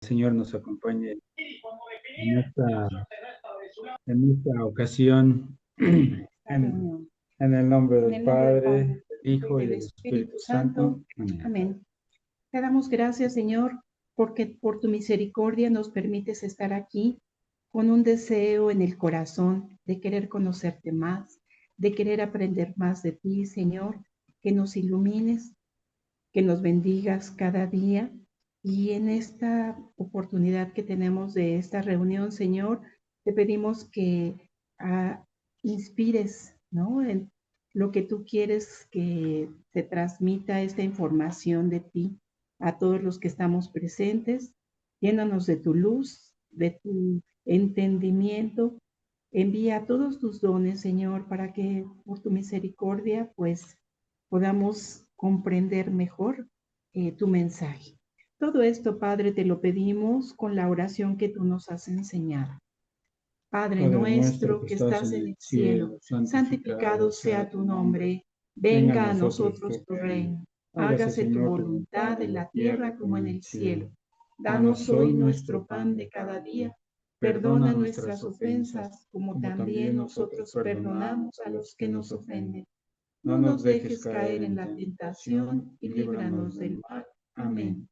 Señor nos acompañe en esta ocasión, en el nombre del Padre, del Hijo y del Espíritu Santo. Amén. Amén. Te damos gracias, Señor, porque por tu misericordia nos permites estar aquí con un deseo en el corazón de querer conocerte más, de querer aprender más de ti, Señor, que nos ilumines, que nos bendigas cada día. Y en esta oportunidad que tenemos de esta reunión, Señor, te pedimos que inspires, ¿no?, en lo que tú quieres que se transmita esta información de ti a todos los que estamos presentes. Llénanos de tu luz, de tu entendimiento. Envía todos tus dones, Señor, para que por tu misericordia, pues, podamos comprender mejor tu mensaje. Todo esto, Padre, te lo pedimos con la oración que tú nos has enseñado. Padre nuestro que estás en el cielo, santificado sea tu nombre. Venga a nosotros tu reino. Hágase tu voluntad en la tierra como en el cielo. Danos hoy nuestro pan de cada día. Perdona nuestras ofensas, como también nosotros perdonamos a los que nos ofenden. No nos dejes caer en la tentación y líbranos del mal. Amén.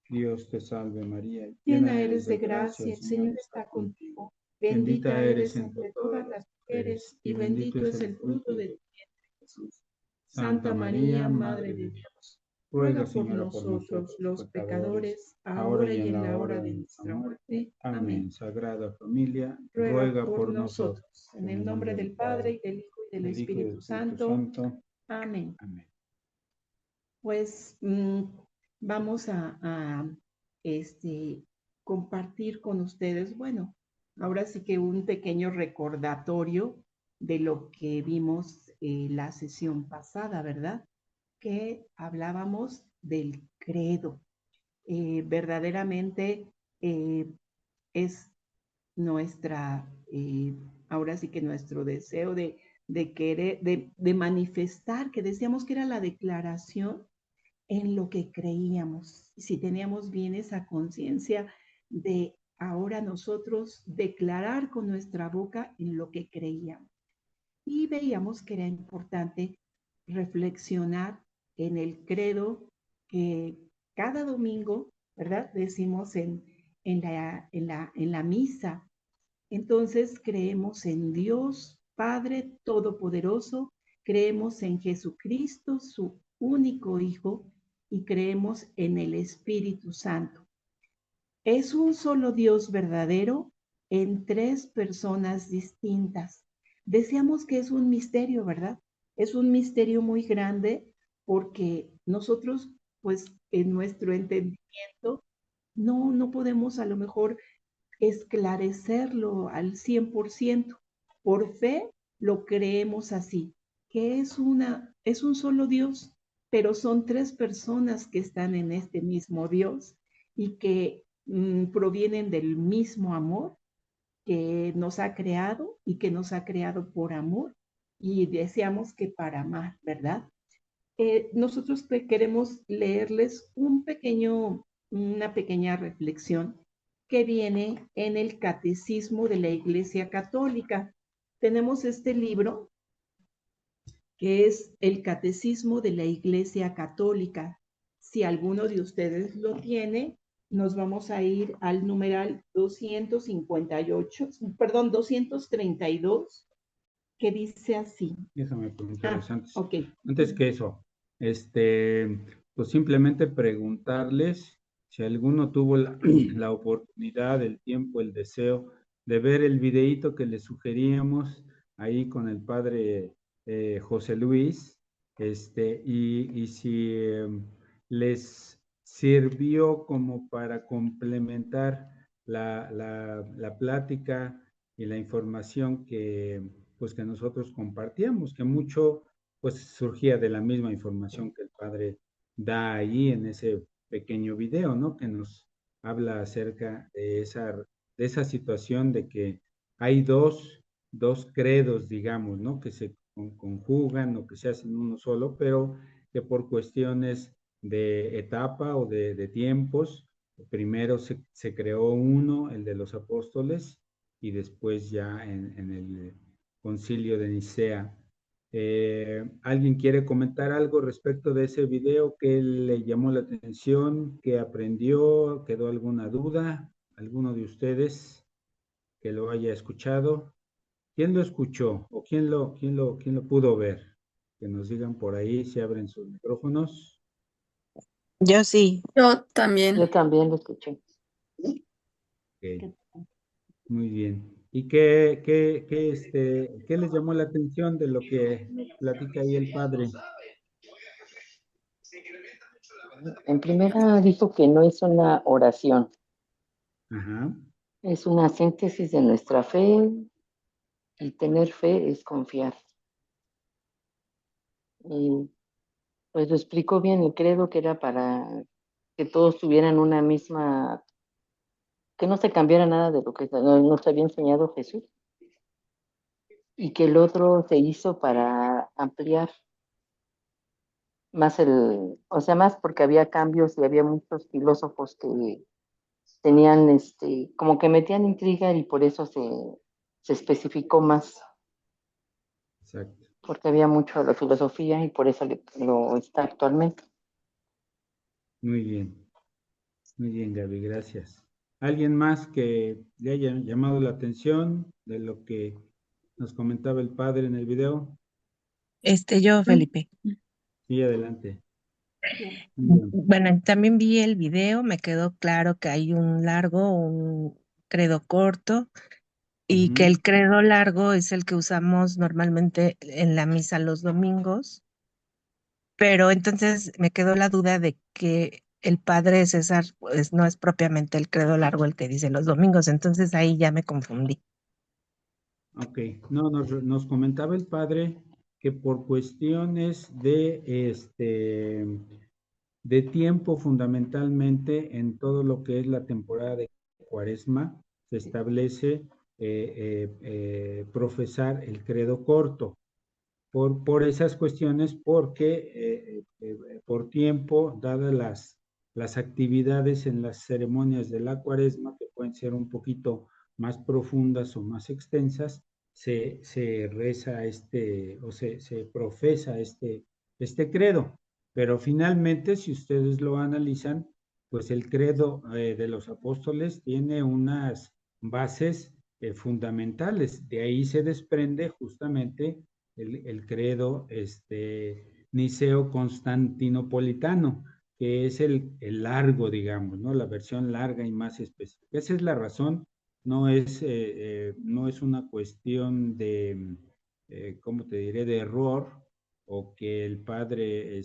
Dios te salve María, llena eres de gracia, el Señor está contigo. Bendita eres entre todas las mujeres y bendito es el fruto de tu vientre, Jesús. Santa María, Madre de Dios, ruega por nosotros los pecadores, ahora y en la hora de nuestra muerte. Amén. Sagrada Familia, ruega por nosotros. En el nombre del Padre, y del Hijo, y del Espíritu Santo. Amén. Amén. Pues vamos a compartir con ustedes, bueno, ahora sí que un pequeño recordatorio de lo que vimos la sesión pasada, ¿verdad? Que hablábamos del credo. Verdaderamente es nuestra, ahora sí que nuestro deseo de querer, de manifestar, que decíamos que era la declaración en lo que creíamos. Si teníamos bien esa conciencia de ahora nosotros declarar con nuestra boca en lo que creíamos. Y veíamos que era importante reflexionar en el credo que cada domingo, ¿verdad?, decimos en la misa. Entonces creemos en Dios Padre Todopoderoso, creemos en Jesucristo, su único Hijo, y creemos en el Espíritu Santo. Es un solo Dios verdadero en tres personas distintas. Decíamos que es un misterio, ¿verdad? Es un misterio muy grande porque nosotros, pues, en nuestro entendimiento, no podemos a lo mejor esclarecerlo al 100%. Por fe lo creemos así, que es un solo Dios, pero son tres personas que están en este mismo Dios y que provienen del mismo amor que nos ha creado y que nos ha creado por amor y deseamos que para amar, ¿verdad? Nosotros queremos leerles una pequeña reflexión que viene en el Catecismo de la Iglesia Católica. Tenemos este libro que es el Catecismo de la Iglesia Católica. Si alguno de ustedes lo tiene, nos vamos a ir al numeral 232, que dice así. Déjame preguntarles antes. Okay. Antes que eso, pues simplemente preguntarles si alguno tuvo la oportunidad, el tiempo, el deseo de ver el videíto que les sugeríamos ahí con el padre José Luis, y si les sirvió como para complementar la plática y la información que nosotros compartíamos, que mucho pues surgía de la misma información que el padre da ahí en ese pequeño video, ¿no? Que nos habla acerca de esa situación de que hay dos credos, digamos, ¿no? Que se conjugan o que se hacen uno solo, pero que por cuestiones de etapa o de tiempos, Primero se creó uno, el de los apóstoles, y después ya en el concilio de Nicea. ¿Alguien quiere comentar algo respecto de ese video? ¿Qué le llamó la atención? ¿Qué aprendió? ¿Quedó alguna duda? ¿Alguno de ustedes que lo haya escuchado? ¿Quién lo escuchó o quién lo pudo ver? Que nos digan por ahí si abren sus micrófonos. Yo sí. Yo Yo también. también lo escuché. Ok, muy bien. ¿Y qué les llamó la atención de lo que nos platica ahí el padre? En primera dijo que no es una oración, Ajá, es una síntesis de nuestra fe y tener fe es confiar. Y pues lo explicó bien y creo que era para que todos tuvieran una misma, que no se cambiara nada de lo que nos había enseñado Jesús y que el otro se hizo para ampliar más o sea, más porque había cambios y había muchos filósofos que tenían, como que metían intriga y por eso se especificó más, exacto. porque había mucho de la filosofía y por eso lo está actualmente. Muy bien, Gaby, gracias. ¿Alguien más que le haya llamado la atención de lo que nos comentaba el padre en el video? Yo, Felipe. Sí, adelante. Yo, Miriam. Bueno, también vi el video, me quedó claro que hay un largo, un credo corto y que Ujú. el credo largo es el que usamos normalmente en la misa los domingos, pero entonces me quedó la duda de que el padre César pues no es propiamente el credo largo el que dice los domingos, entonces ahí ya me confundí. Ok, no, nos comentaba el padre que por cuestiones de tiempo fundamentalmente en todo lo que es la temporada de Cuaresma, se establece profesar el credo corto por esas cuestiones, porque por tiempo, dadas las actividades en las ceremonias de la cuaresma, que pueden ser un poquito más profundas o más extensas, se reza o se profesa este credo. Pero finalmente, si ustedes lo analizan, pues el credo de los apóstoles tiene unas bases fundamentales. De ahí se desprende justamente el credo niceo constantinopolitano, que es el largo, digamos, ¿no? La versión larga y más específica. Esa es la razón, no es una cuestión ¿cómo te diré?, de error o que el padre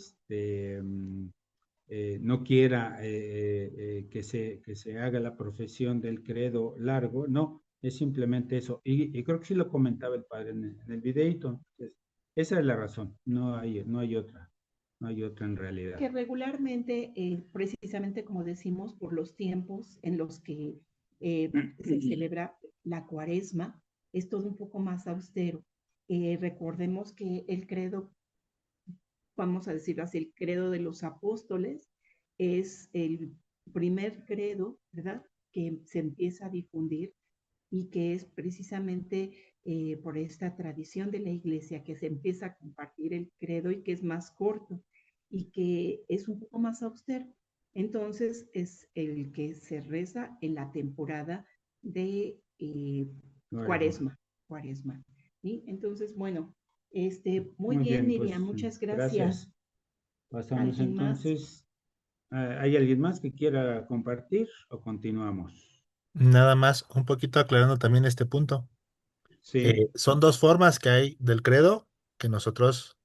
no quiera que se haga la profesión del credo largo, no, es simplemente eso. Y creo que sí lo comentaba el padre en el videíto. Entonces, esa es la razón, no hay otra en realidad. que regularmente, precisamente como decimos, por los tiempos en los que se celebra la cuaresma, es todo un poco más austero. Recordemos que el credo, vamos a decirlo así, el credo de los apóstoles es el primer credo, ¿verdad?, que se empieza a difundir y que es precisamente por esta tradición de la iglesia que se empieza a compartir el credo y que es más corto y que es un poco más austero. Entonces es el que se reza en la temporada de Cuaresma. cuaresma, cuaresma. ¿Sí? Entonces, bueno, muy Muy bien, bien, pues Miriam, muchas gracias. gracias. Pasamos ¿Alguien más? entonces. ¿Hay alguien más que quiera compartir o continuamos? Nada más, un poquito aclarando también este punto. Sí. Son dos formas que hay del credo que nosotros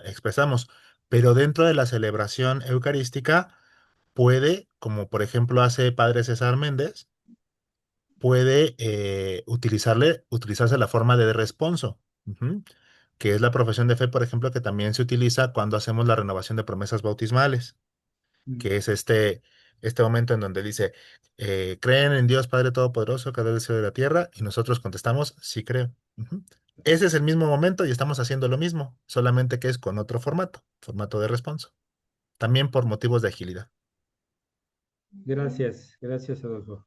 expresamos, pero dentro de la celebración eucarística puede, como por ejemplo hace Padre César Méndez, puede utilizarse la forma de responso, ujú, que es la profesión de fe, por ejemplo, que también se utiliza cuando hacemos la renovación de promesas bautismales, Mm. que es este momento en donde dice, ¿creen en Dios Padre Todopoderoso, creador del cielo y de la tierra? Y nosotros contestamos, sí creo. Ujú. Ese es el mismo momento y estamos haciendo lo mismo, solamente que es con otro formato de responso, también por motivos de agilidad. Gracias, Adolfo.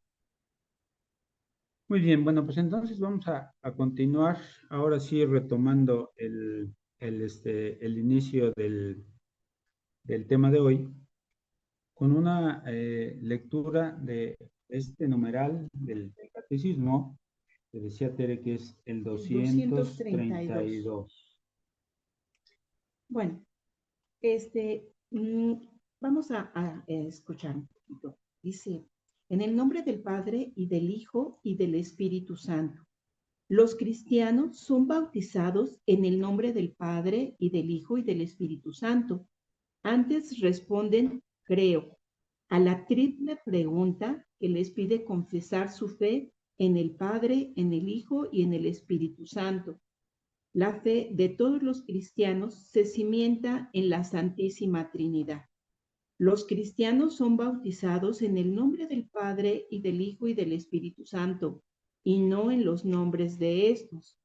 Muy bien, bueno, pues entonces vamos a continuar, ahora sí retomando el inicio del tema de hoy, con una lectura de este numeral del catecismo, que decía Tere que es el 232. Bueno, vamos a escuchar un poquito. Dice, en el nombre del Padre y del Hijo y del Espíritu Santo. Los cristianos son bautizados en el nombre del Padre y del Hijo y del Espíritu Santo. Antes responden, creo, a la triple pregunta que les pide confesar su fe en el Padre, en el Hijo y en el Espíritu Santo. La fe de todos los cristianos se cimienta en la Santísima Trinidad. Los cristianos son bautizados en el nombre del Padre y del Hijo y del Espíritu Santo, y no en los nombres de estos.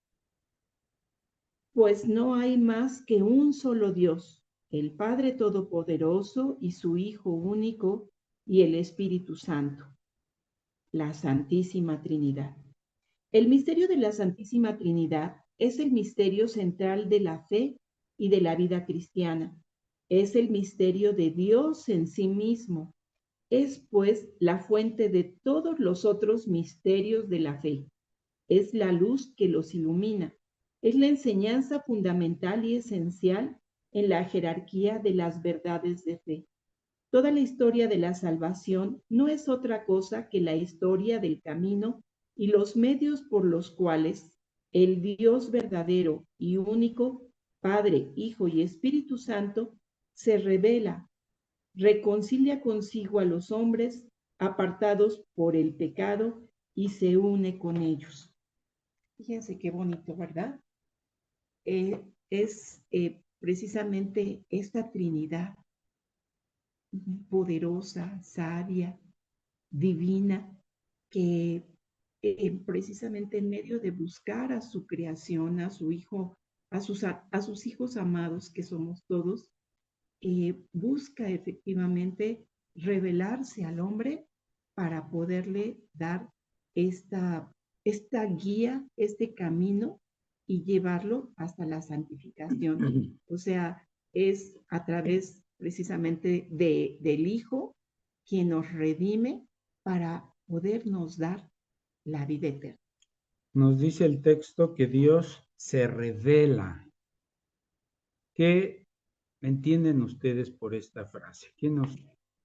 Pues no hay más que un solo Dios, el Padre Todopoderoso y su Hijo único y el Espíritu Santo, la Santísima Trinidad. El misterio de la Santísima Trinidad es el misterio central de la fe y de la vida cristiana. Es el misterio de Dios en sí mismo. Es, pues, la fuente de todos los otros misterios de la fe. Es la luz que los ilumina. Es la enseñanza fundamental y esencial en la jerarquía de las verdades de fe. Toda la historia de la salvación no es otra cosa que la historia del camino y los medios por los cuales el Dios verdadero y único, Padre, Hijo y Espíritu Santo, se revela, reconcilia consigo a los hombres apartados por el pecado y se une con ellos. Fíjense qué bonito, ¿verdad? Es precisamente esta Trinidad poderosa, sabia, divina, que precisamente en medio de buscar a su creación, a su hijo, a sus hijos amados, que somos todos, busca efectivamente revelarse al hombre para poderle dar esta guía, este camino y llevarlo hasta la santificación. O sea, es a través precisamente del Hijo quien nos redime para podernos dar la vida eterna. Nos dice el texto que Dios se revela. ¿Qué entienden ustedes por esta frase?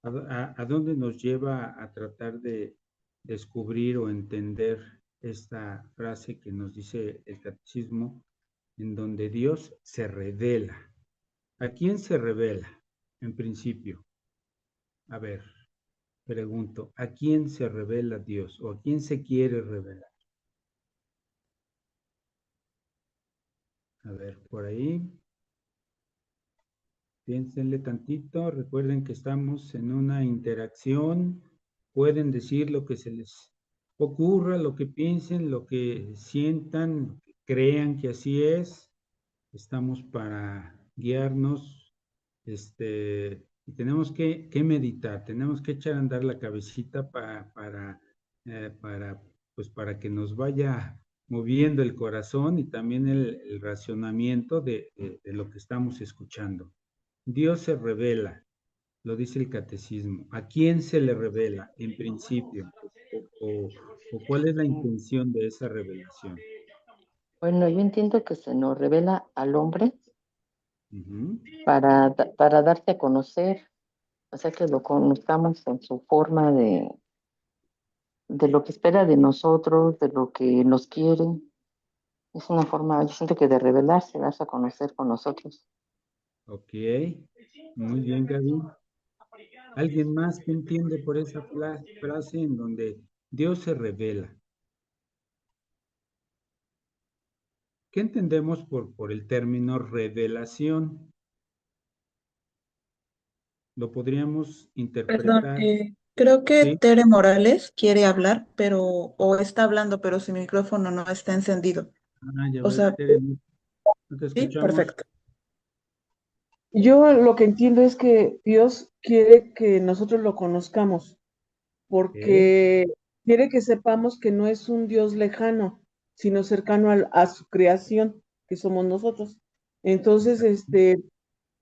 ¿A dónde nos lleva a tratar de descubrir o entender esta frase que nos dice el catecismo, en donde Dios se revela? ¿A quién se revela en principio? A ver, pregunto, ¿a quién se revela Dios o a quién se quiere revelar? A ver, por ahí. Piénsenle tantito, recuerden que estamos en una interacción, pueden decir lo que se les ocurra, lo que piensen, lo que sientan, lo que crean que así es. Estamos para guiarnos, y tenemos que meditar, tenemos que echar a andar la cabecita pues para que nos vaya moviendo el corazón y también el racionamiento de lo que estamos escuchando. Dios se revela, lo dice el catecismo. ¿A quién se le revela en principio? ¿O cuál es la intención de esa revelación? Bueno, yo entiendo que se nos revela al hombre Uh-huh. para darse a conocer, o sea, que lo conozcamos en su forma de lo que espera de nosotros, de lo que nos quiere. Es una forma, yo siento que de revelarse, darse a conocer con nosotros. Ok, muy bien, Gaby. ¿Alguien más que entiende por esa frase en donde Dios se revela? ¿Qué entendemos por el término revelación? Lo podríamos Perdón, interpretar, creo que ¿sí? Tere Morales quiere hablar, pero, o está hablando, pero su micrófono no está encendido. Ya O veo, sea, Tere, no te sí, escuchamos. perfecto. Yo lo que entiendo es que Dios quiere que nosotros lo conozcamos. ¿ok? porque quiere que sepamos que no es un Dios lejano, sino cercano a su creación, que somos nosotros. Entonces,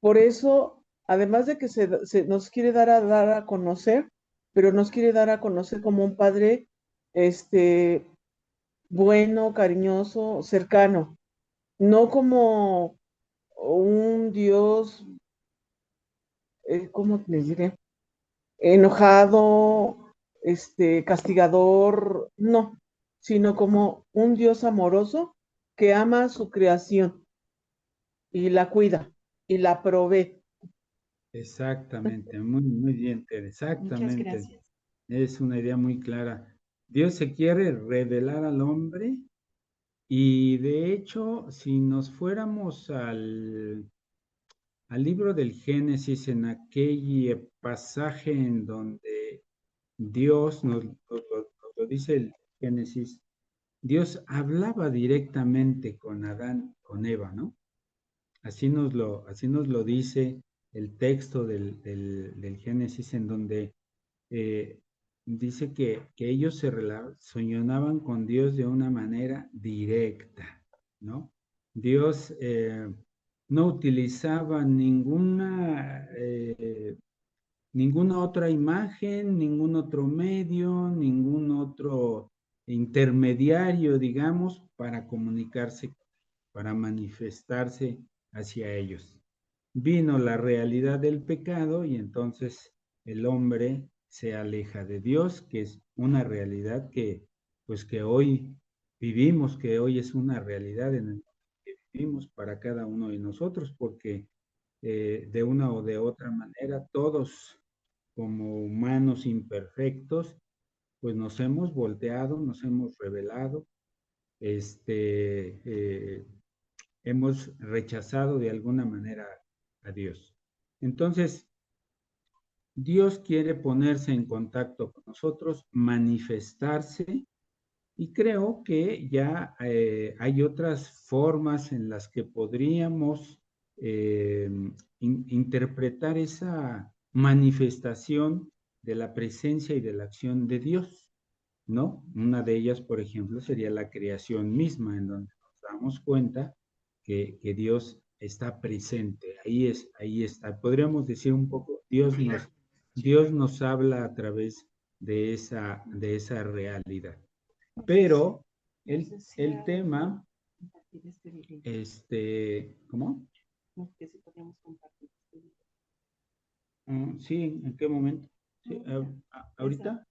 por eso, además de que se nos quiere dar a conocer, pero nos quiere dar a conocer como un padre, este, bueno, cariñoso, cercano, no como un Dios, ¿cómo les diré? Enojado, castigador, no, sino como un Dios amoroso que ama a su creación y la cuida y la provee. Exactamente, muy, muy bien, Tere, Muchas exactamente. gracias. Es una idea muy clara. Dios se quiere revelar al hombre y de hecho, si nos fuéramos al libro del Génesis, en aquel pasaje en donde Dios nos lo dice el Génesis, Dios hablaba directamente con Adán, con Eva, ¿no? Así nos lo dice el texto del Génesis, en donde eh, dice que ellos se relacionaban con Dios de una manera directa, ¿no? Dios no utilizaba ninguna otra imagen, ningún otro medio, ningún otro intermediario, digamos, para comunicarse, para manifestarse hacia ellos. Vino la realidad del pecado y entonces el hombre se aleja de Dios, que es una realidad que, pues que hoy vivimos, que hoy es una realidad en el que vivimos para cada uno de nosotros, porque de una o de otra manera todos como humanos imperfectos, pues nos hemos volteado, nos hemos revelado, este, hemos rechazado de alguna manera a Dios. Entonces, Dios quiere ponerse en contacto con nosotros, manifestarse, y creo que ya hay otras formas en las que podríamos interpretar esa manifestación de la presencia y de la acción de Dios, ¿no? Una de ellas, por ejemplo, sería la creación misma, en donde nos damos cuenta que Dios está presente. Ahí está. Podríamos decir un poco, Dios nos habla a través de esa realidad. Pero el tema, ¿cómo? Sí, ¿en qué momento? Sí, ¿ahorita?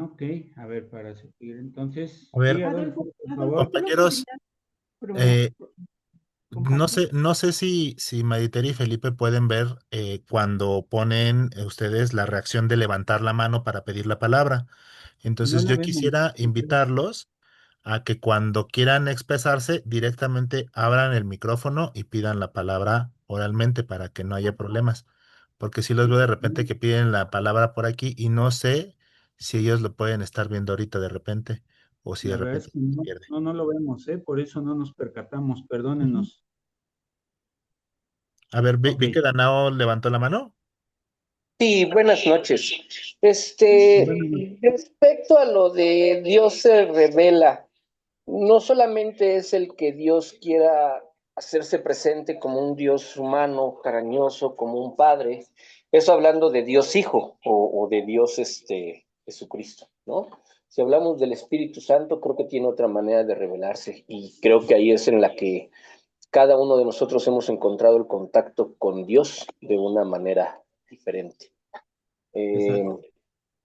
Ok, a ver, para seguir. Entonces, A sí, ver, Adolfo, por favor. Adolfo, ¿no compañeros, podrías eh, compartir? no sé si Maritere y Felipe pueden ver cuando ponen ustedes la reacción de levantar la mano para pedir la palabra. No Entonces la yo vemos. quisiera invitarlos a que cuando quieran expresarse directamente abran el micrófono y pidan la palabra oralmente para que no haya problemas. Porque si los veo de repente que piden la palabra por aquí y no sé si ellos lo pueden estar viendo ahorita de repente o si de La verdad es repente que se no, pierde. no, no lo vemos, ¿eh? Por eso no nos percatamos, Ujú. perdónenos. A ver, Ok, vi que Danao levantó la mano. Sí, buenas noches. bueno, Respecto a lo de Dios se revela, no solamente es el que Dios quiera hacerse presente como un Dios humano, cariñoso, como un padre, eso hablando de Dios Hijo o de Dios Jesucristo, ¿no? Si hablamos del Espíritu Santo, creo que tiene otra manera de revelarse y creo que ahí es en la que cada uno de nosotros hemos encontrado el contacto con Dios de una manera diferente. Eh, exacto.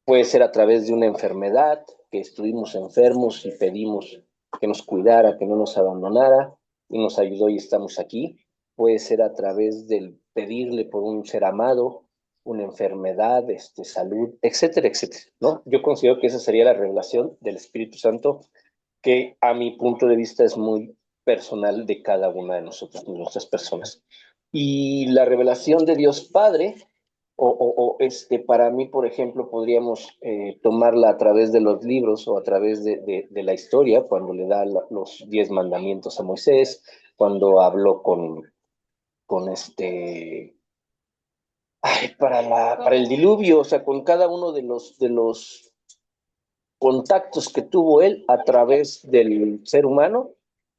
Puede ser a través de una enfermedad, que estuvimos enfermos y pedimos que nos cuidara, que no nos abandonara y nos ayudó y estamos aquí. Puede ser a través del pedirle por un ser amado, una enfermedad, salud, etcétera, etcétera, ¿no? Yo considero que esa sería la revelación del Espíritu Santo, que a mi punto de vista es muy personal de cada una de nosotros, de nuestras personas. Y la revelación de Dios Padre, para mí, por ejemplo, podríamos tomarla a través de los libros o a través de la historia, cuando le da los 10 mandamientos a Moisés, cuando habló con para el diluvio, o sea, con cada uno de los contactos que tuvo él a través del ser humano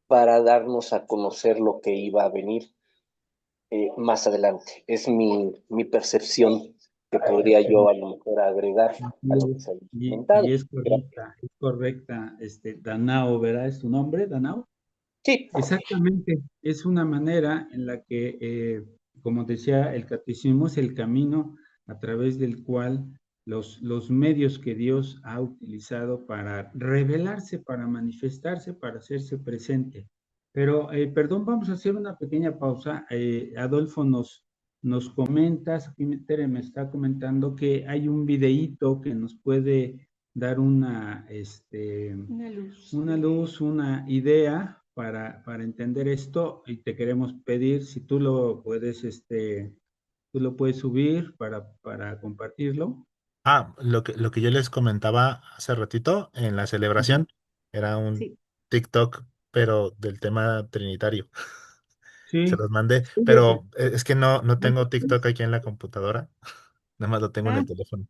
para darnos a conocer lo que iba a venir más adelante. Es mi percepción que podría yo a lo mejor agregar a lo que se ha Y comentado. es correcta, Danao, ¿verdad? ¿Es tu nombre, Danao? Sí, Exactamente, es una manera en la que, como decía el catecismo, es el camino a través del cual los medios que Dios ha utilizado para revelarse, para manifestarse, para hacerse presente. Pero, perdón, vamos a hacer una pequeña pausa. Adolfo nos comentas, aquí Tere me está comentando que hay un videíto que nos puede dar una luz, una idea para entender esto y te queremos pedir si tú tú lo puedes subir para compartirlo. Lo que yo les comentaba hace ratito en la Ujú. celebración era un Sí. TikTok, pero del tema trinitario. Se Sí, los mandé, oye, pero es que no tengo TikTok aquí en la computadora, nada más lo tengo en Ah, el teléfono.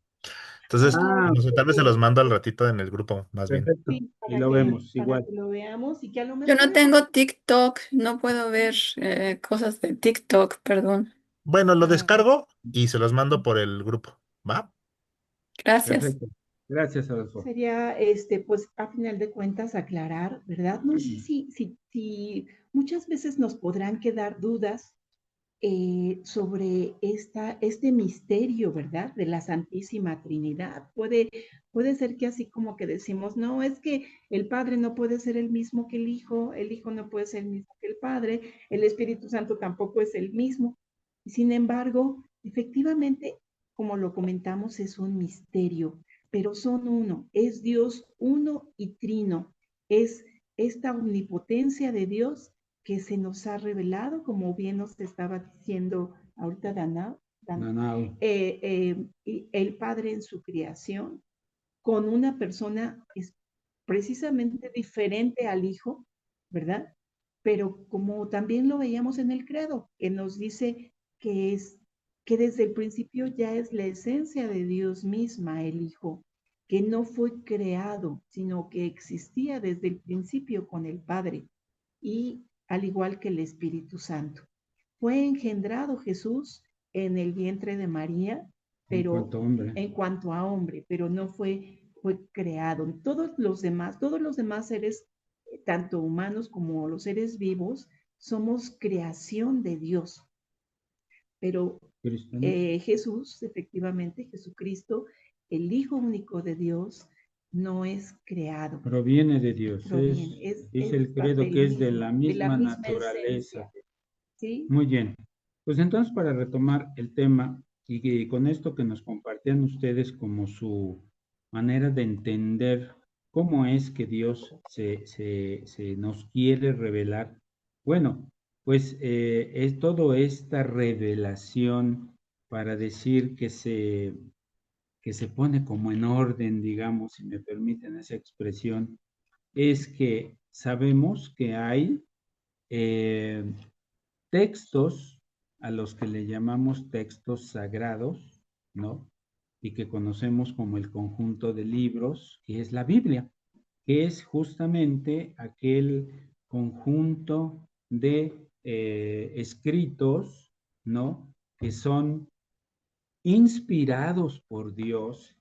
Entonces, ah, no sé, tal vez se ok, los mando al ratito en el grupo, más bien. perfecto, sí, y lo vemos para igual. que lo veamos y que a lo Yo no mejor, tengo TikTok, no puedo ver cosas de TikTok, perdón. Bueno, lo ah, descargo y se los mando por el grupo, ¿va? Gracias. Perfecto, gracias, Adolfo. sería, pues, a final de cuentas, aclarar, ¿verdad? No sé si muchas veces nos podrán quedar dudas sobre este misterio, ¿verdad? De la Santísima Trinidad. Puede ser que así como que decimos, no, es que el Padre no puede ser el mismo que el Hijo no puede ser el mismo que el Padre, el Espíritu Santo tampoco es el mismo. Sin embargo, efectivamente, como lo comentamos, es un misterio, pero son uno, es Dios uno y trino, es esta omnipotencia de Dios que se nos ha revelado, como bien nos estaba diciendo ahorita Nanao, el Padre en su creación, con una persona es precisamente diferente al Hijo, ¿verdad? Pero como también lo veíamos en el credo, que nos dice que es que desde el principio ya es la esencia de Dios misma, el Hijo, que no fue creado, sino que existía desde el principio con el Padre y al igual que el Espíritu Santo. Fue engendrado Jesús en el vientre de María, en pero cuanto a hombre. en cuanto a hombre, pero no fue creado. Todos los demás seres, tanto humanos como los seres vivos, somos creación de Dios. Pero Cristianos, Jesús, efectivamente, Jesucristo, el Hijo único de Dios, no es creado, proviene de Dios, proviene, dice el credo del que es de mismo, la de la misma misma esencia, naturaleza. ¿sí? Muy bien. Pues entonces, para retomar el tema y con esto que nos compartían ustedes como su manera de entender cómo es que Dios se nos quiere revelar. Bueno, pues es toda esta revelación para decir que se pone como en orden, digamos, si me permiten esa expresión, es que sabemos que hay eh, textos a los que le llamamos textos sagrados, ¿no? Y que conocemos como el conjunto de libros, que es la Biblia, que es justamente aquel conjunto de escritos, ¿no? Que son inspirados por Dios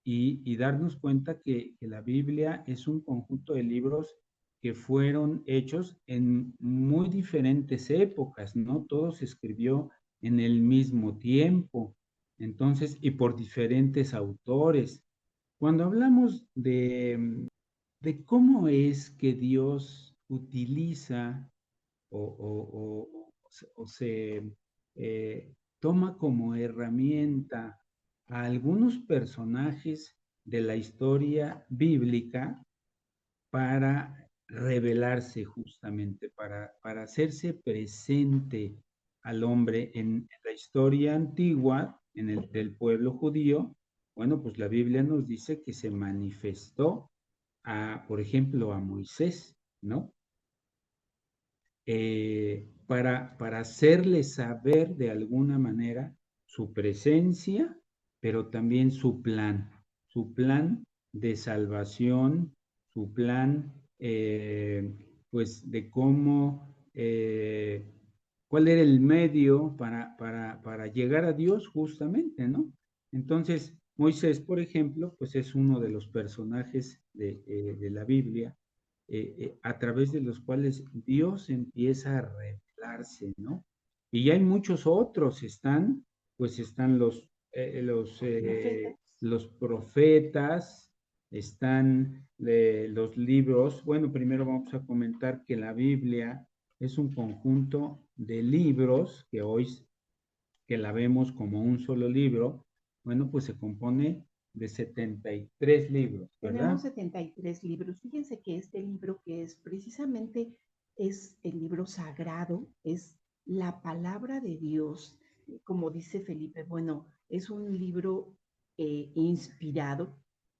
y darnos cuenta que la Biblia es un conjunto de libros que fueron hechos en muy diferentes épocas, ¿no? Todo se escribió en el mismo tiempo, entonces, y por diferentes autores. Cuando hablamos de cómo es que Dios utiliza o se toma como herramienta a algunos personajes de la historia bíblica para revelarse justamente, para hacerse presente al hombre en la historia antigua, en el del pueblo judío. Bueno, pues la Biblia nos dice que se manifestó por ejemplo, a Moisés, ¿no? Para hacerle saber de alguna manera su presencia, pero también su plan de salvación, su plan, pues, de cómo, cuál era el medio para llegar a Dios justamente, ¿no? Entonces, Moisés, por ejemplo, pues es uno de los personajes de la Biblia, a través de los cuales Dios empieza a revelarse, ¿no? Y hay muchos otros, están los profetas, están los libros. Bueno, primero vamos a comentar que la Biblia es un conjunto de libros que hoy, que la vemos como un solo libro, bueno, pues se compone de 73 libros, ¿verdad? Tenemos 73 libros. Fíjense que este libro que es precisamente es el libro sagrado, es la palabra de Dios, como dice Felipe, bueno, es un libro inspirado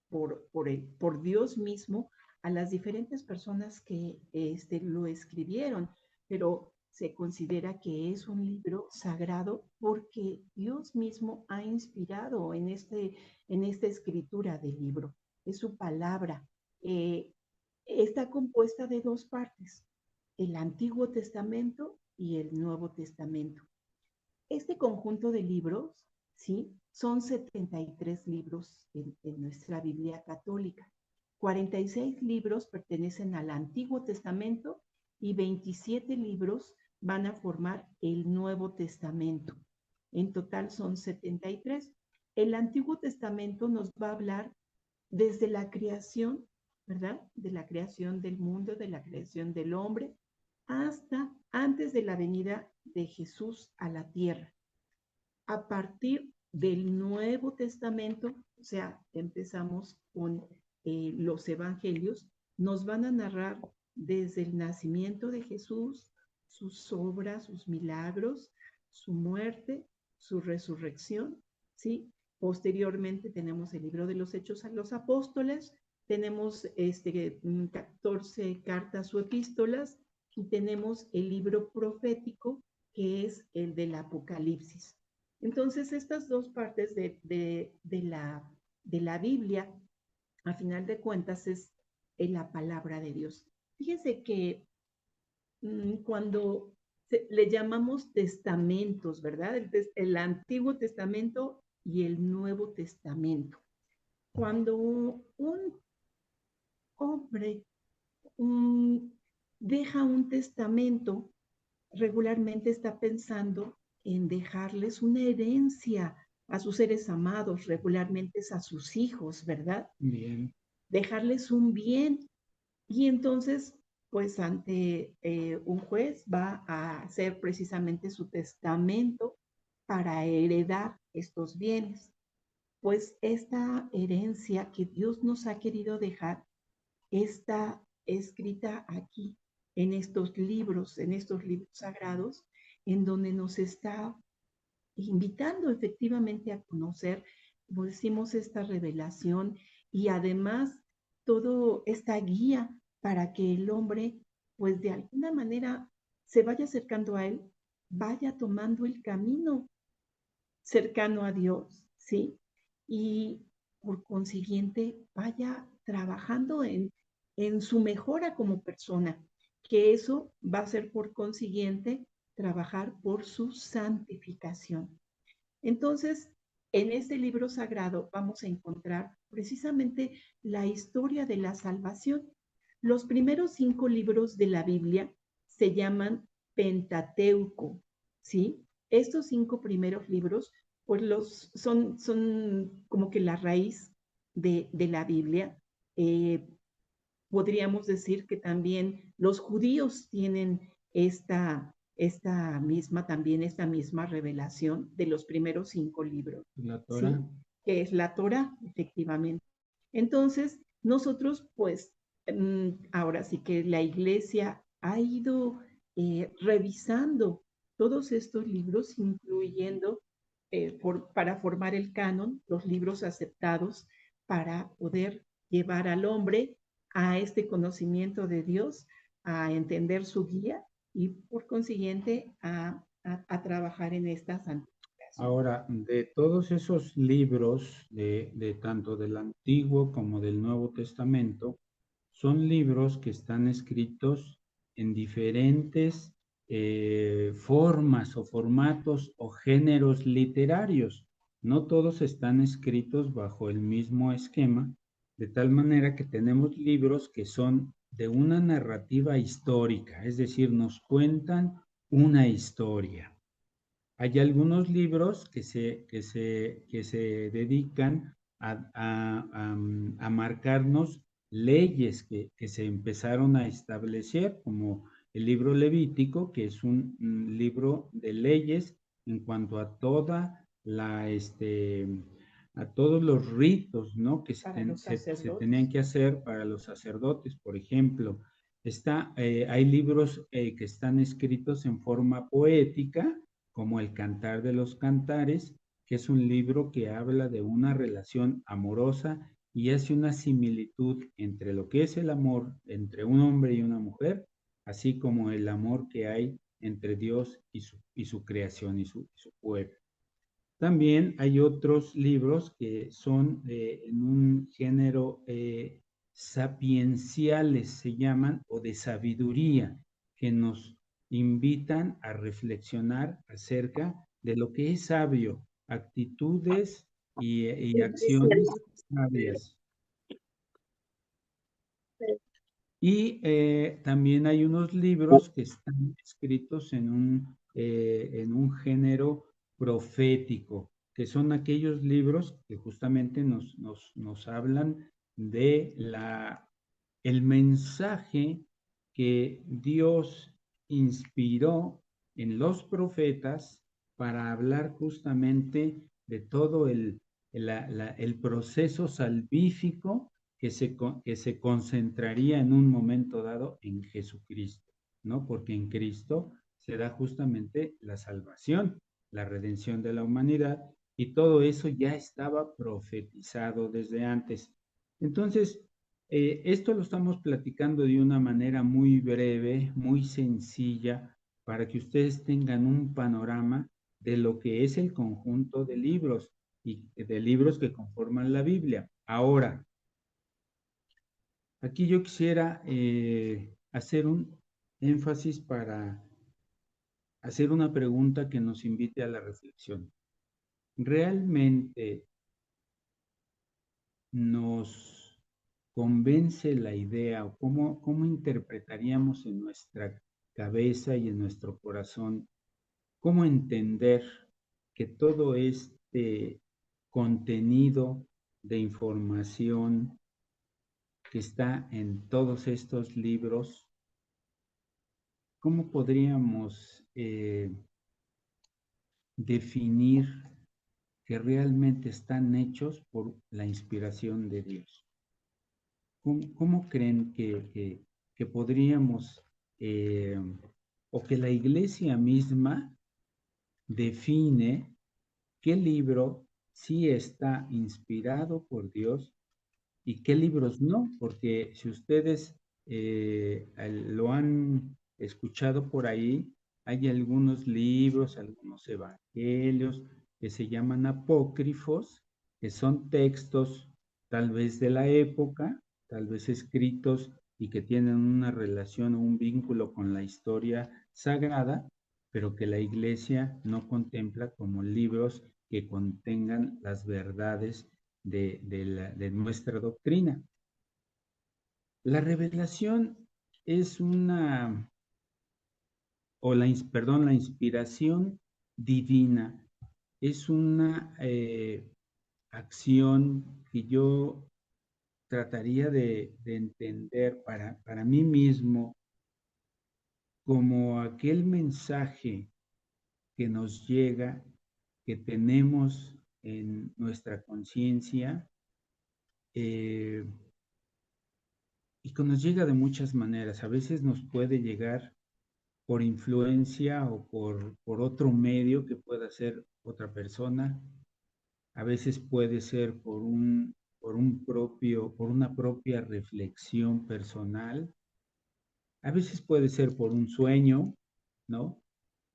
por Dios mismo a las diferentes personas que lo escribieron, pero se considera que es un libro sagrado porque Dios mismo ha inspirado en esta escritura del libro. Es su palabra. Está compuesta de dos partes, el Antiguo Testamento y el Nuevo Testamento. Este conjunto de libros, ¿sí? Son 73 libros en nuestra Biblia católica. 46 libros pertenecen al Antiguo Testamento y 27 libros van a formar el Nuevo Testamento. En total son 73. El Antiguo Testamento nos va a hablar desde la creación, ¿verdad? De la creación del mundo, de la creación del hombre, hasta antes de la venida de Jesús a la tierra. A partir del Nuevo Testamento, o sea, empezamos con los evangelios, nos van a narrar desde el nacimiento de Jesús, sus obras, sus milagros, su muerte, su resurrección, ¿sí? Posteriormente tenemos el libro de los Hechos a los Apóstoles, tenemos 14 cartas o epístolas y tenemos el libro profético que es el del Apocalipsis. Entonces, estas dos partes de la Biblia, a final de cuentas, es la palabra de Dios. Fíjense que cuando le llamamos testamentos, ¿verdad? El Antiguo Testamento y el Nuevo Testamento. Cuando un hombre deja un testamento, regularmente está pensando en dejarles una herencia a sus seres amados, regularmente es a sus hijos, ¿verdad? Bien. Dejarles un bien. Y entonces, pues ante un juez va a hacer precisamente su testamento para heredar estos bienes. Pues esta herencia que Dios nos ha querido dejar está escrita aquí, en estos libros sagrados, en donde nos está invitando efectivamente a conocer, como decimos, esta revelación y además toda esta guía para que el hombre, pues de alguna manera, se vaya acercando a él, vaya tomando el camino cercano a Dios, ¿sí? Y por consiguiente vaya trabajando en su mejora como persona, que eso va a ser por consiguiente trabajar por su santificación. Entonces, en este libro sagrado vamos a encontrar precisamente la historia de la salvación. Los primeros 5 libros de la Biblia se llaman Pentateuco, ¿sí? Estos 5 primeros libros pues son como que la raíz de la Biblia. Podríamos decir que también los judíos tienen esta misma revelación de los primeros 5 libros. La Torah. ¿Sí? Que es la Torah, efectivamente. Entonces, nosotros, pues, ahora sí que la iglesia ha ido revisando todos estos libros, incluyendo para formar el canon, los libros aceptados para poder llevar al hombre a este conocimiento de Dios, a entender su guía y por consiguiente a trabajar en esta santificación. Ahora, de todos esos libros, de tanto del Antiguo como del Nuevo Testamento, son libros que están escritos en diferentes formas o formatos o géneros literarios. No todos están escritos bajo el mismo esquema, de tal manera que tenemos libros que son de una narrativa histórica, es decir, nos cuentan una historia. Hay algunos libros que se dedican a marcarnos leyes que se empezaron a establecer, como el libro Levítico, que es un libro de leyes en cuanto a a todos los ritos, ¿no? Que Para los se sacerdotes. tenían que hacer para los sacerdotes, por ejemplo. Hay libros que están escritos en forma poética, como El Cantar de los Cantares, que es un libro que habla de una relación amorosa y hace una similitud entre lo que es el amor entre un hombre y una mujer, así como el amor que hay entre Dios y su creación y su pueblo. También hay otros libros que son en un género sapienciales, se llaman, o de sabiduría, que nos invitan a reflexionar acerca de lo que es sabio, actitudes y acciones sabias. Y también hay unos libros que están escritos en un género profético, que son aquellos libros que justamente nos hablan de el mensaje que Dios inspiró en los profetas para hablar justamente de todo el proceso salvífico que se concentraría en un momento dado en Jesucristo, ¿no? Porque en Cristo se da justamente la salvación, la redención de la humanidad, y todo eso ya estaba profetizado desde antes. Entonces, esto lo estamos platicando de una manera muy breve, muy sencilla, para que ustedes tengan un panorama de lo que es el conjunto de libros y de libros que conforman la Biblia. Ahora, aquí yo quisiera hacer un énfasis para hacer una pregunta que nos invite a la reflexión. ¿Realmente nos convence la idea o cómo interpretaríamos en nuestra cabeza y en nuestro corazón, cómo entender que todo este contenido de información que está en todos estos libros, cómo podríamos definir que realmente están hechos por la inspiración de Dios? ¿Cómo creen que podríamos, o que la iglesia misma define qué libro sí está inspirado por Dios y qué libros no? Porque si ustedes lo han escuchado por ahí, hay algunos libros, algunos evangelios que se llaman apócrifos, que son textos tal vez de la época, tal vez escritos y que tienen una relación o un vínculo con la historia sagrada, pero que la iglesia no contempla como libros que contengan las verdades de nuestra doctrina. La revelación es la inspiración divina es una acción que yo trataría de entender para mí mismo como aquel mensaje que nos llega, que tenemos en nuestra conciencia, eh, y que nos llega de muchas maneras. A veces nos puede llegar por influencia o por otro medio que pueda ser otra persona. A veces puede ser por una propia reflexión personal. A veces puede ser por un sueño, ¿no?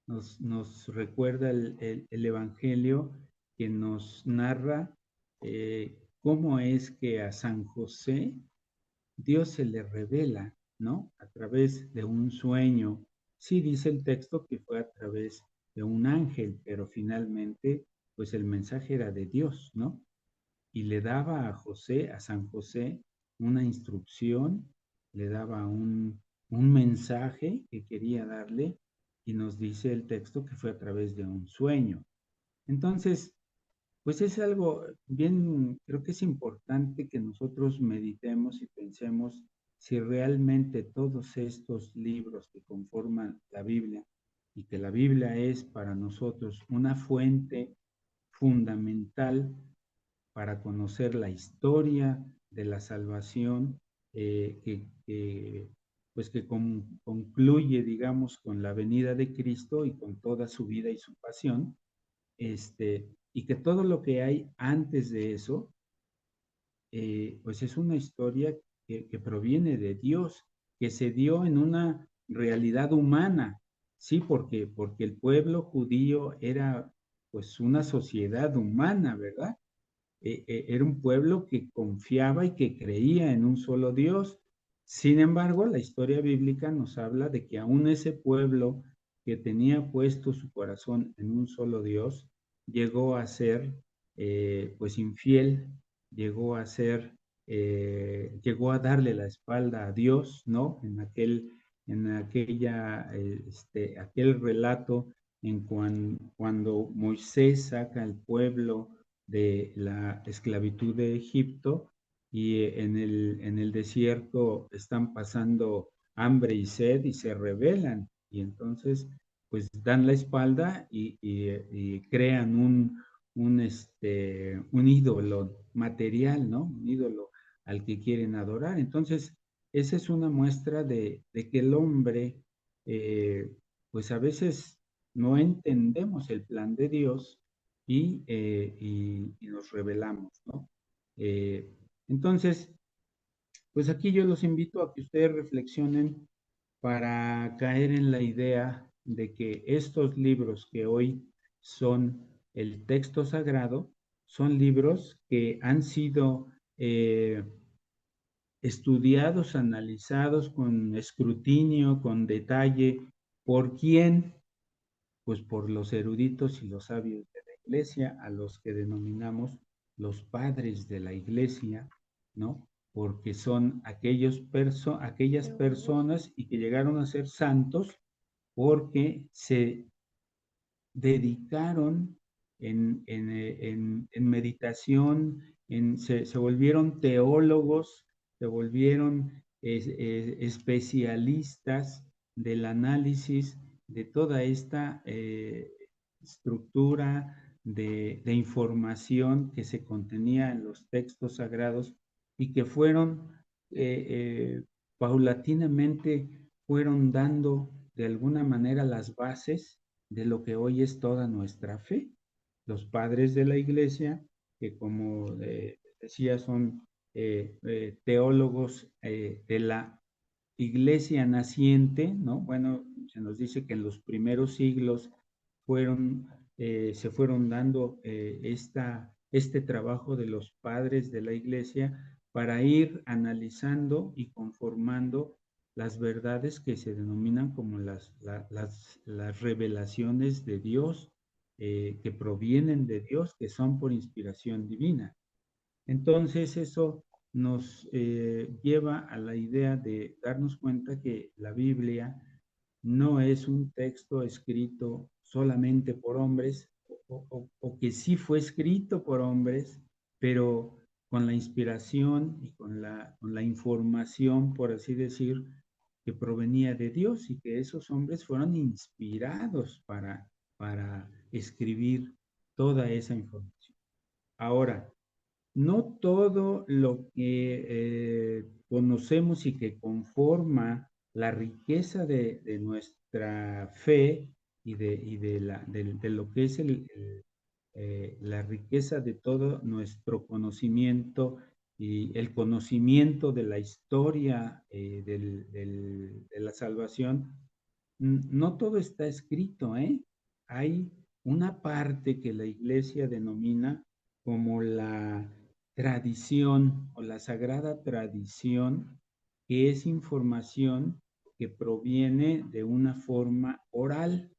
nos recuerda el Evangelio que nos narra cómo es que a San José Dios se le revela, ¿no? A través de un sueño. Sí dice el texto que fue a través de un ángel, pero finalmente, pues el mensaje era de Dios, ¿no? Y le daba a José, a San José, una instrucción, le daba un mensaje que quería darle y nos dice el texto que fue a través de un sueño. Entonces, pues es algo bien, creo que es importante que nosotros meditemos y pensemos si realmente todos estos libros que conforman la Biblia y que la Biblia es para nosotros una fuente fundamental para conocer la historia de la salvación pues que concluye, digamos, con la venida de Cristo y con toda su vida y su pasión, y que todo lo que hay antes de eso, pues es una historia que proviene de Dios, que se dio en una realidad humana, sí, porque el pueblo judío era pues una sociedad humana, ¿verdad? Era un pueblo que confiaba y que creía en un solo Dios. Sin embargo, la historia bíblica nos habla de que aún ese pueblo que tenía puesto su corazón en un solo Dios, llegó a ser pues infiel, llegó a ser, llegó a darle la espalda a Dios, ¿no? En aquel relato cuando Moisés saca al pueblo de la esclavitud de Egipto y en el desierto están pasando hambre y sed y se rebelan y entonces pues dan la espalda y crean un ídolo material, ¿no? Un ídolo al que quieren adorar. Entonces, esa es una muestra de que el hombre, pues a veces no entendemos el plan de Dios y nos rebelamos, ¿no? Eh, entonces, pues aquí yo los invito a que ustedes reflexionen para caer en la idea de que estos libros que hoy son el texto sagrado, son libros que han sido estudiados, analizados con escrutinio, con detalle. ¿Por quién? Pues por los eruditos y los sabios de la iglesia, a los que denominamos los padres de la iglesia, ¿no? Porque son aquellas personas y que llegaron a ser santos porque se dedicaron en meditación, se volvieron teólogos, se volvieron especialistas del análisis de toda esta estructura de información que se contenía en los textos sagrados y que fueron paulatinamente fueron dando de alguna manera las bases de lo que hoy es toda nuestra fe. Los padres de la iglesia, que como decía son teólogos de la iglesia naciente, ¿no? Bueno, se nos dice que en los primeros siglos se fueron dando este trabajo de los padres de la iglesia para ir analizando y conformando las verdades que se denominan como las revelaciones de Dios, que provienen de Dios, que son por inspiración divina. Entonces eso nos lleva a la idea de darnos cuenta que la Biblia no es un texto escrito solamente por hombres, o que sí fue escrito por hombres, pero con la inspiración y con la información, por así decir, que provenía de Dios y que esos hombres fueron inspirados para escribir toda esa información. Ahora, no todo lo que conocemos y que conforma la riqueza de nuestra fe de lo que es la riqueza de todo nuestro conocimiento y el conocimiento de la historia de la salvación, no todo está escrito, ¿eh? Hay una parte que la iglesia denomina como la tradición o la sagrada tradición, que es información que proviene de una forma oral,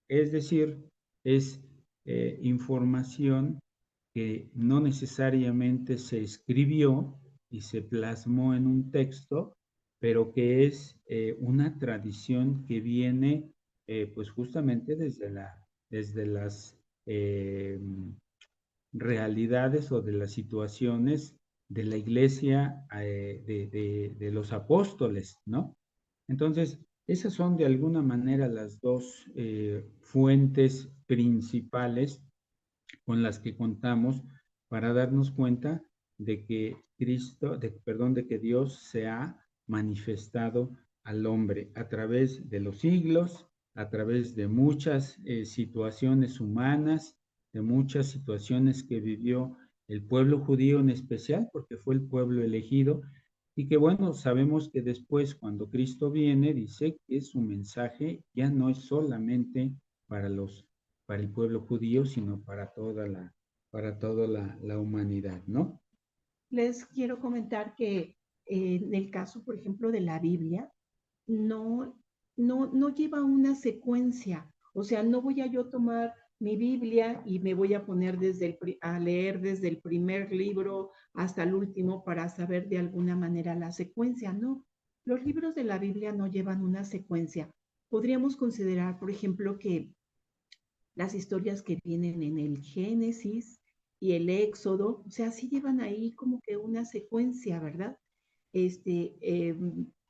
es decir, es información que no necesariamente se escribió y se plasmó en un texto, pero que es una tradición que viene pues justamente desde las realidades o de las situaciones de la iglesia de los apóstoles, ¿no? Entonces, esas son de alguna manera las dos fuentes principales con las que contamos para darnos cuenta de que de que Dios se ha manifestado al hombre a través de los siglos, a través de muchas situaciones humanas, de muchas situaciones que vivió el pueblo judío en especial, porque fue el pueblo elegido, y que bueno, sabemos que después cuando Cristo viene, dice que su mensaje ya no es solamente para para el pueblo judío, sino para toda la humanidad, ¿no? Les quiero comentar que en el caso, por ejemplo, de la Biblia, no, no lleva una secuencia. O sea, no voy a yo tomar mi Biblia y me voy a poner a leer desde el primer libro hasta el último para saber de alguna manera la secuencia. No, los libros de la Biblia no llevan una secuencia. Podríamos considerar, por ejemplo, que las historias que vienen en el Génesis y el Éxodo, o sea, sí llevan ahí como que una secuencia, ¿verdad? Este,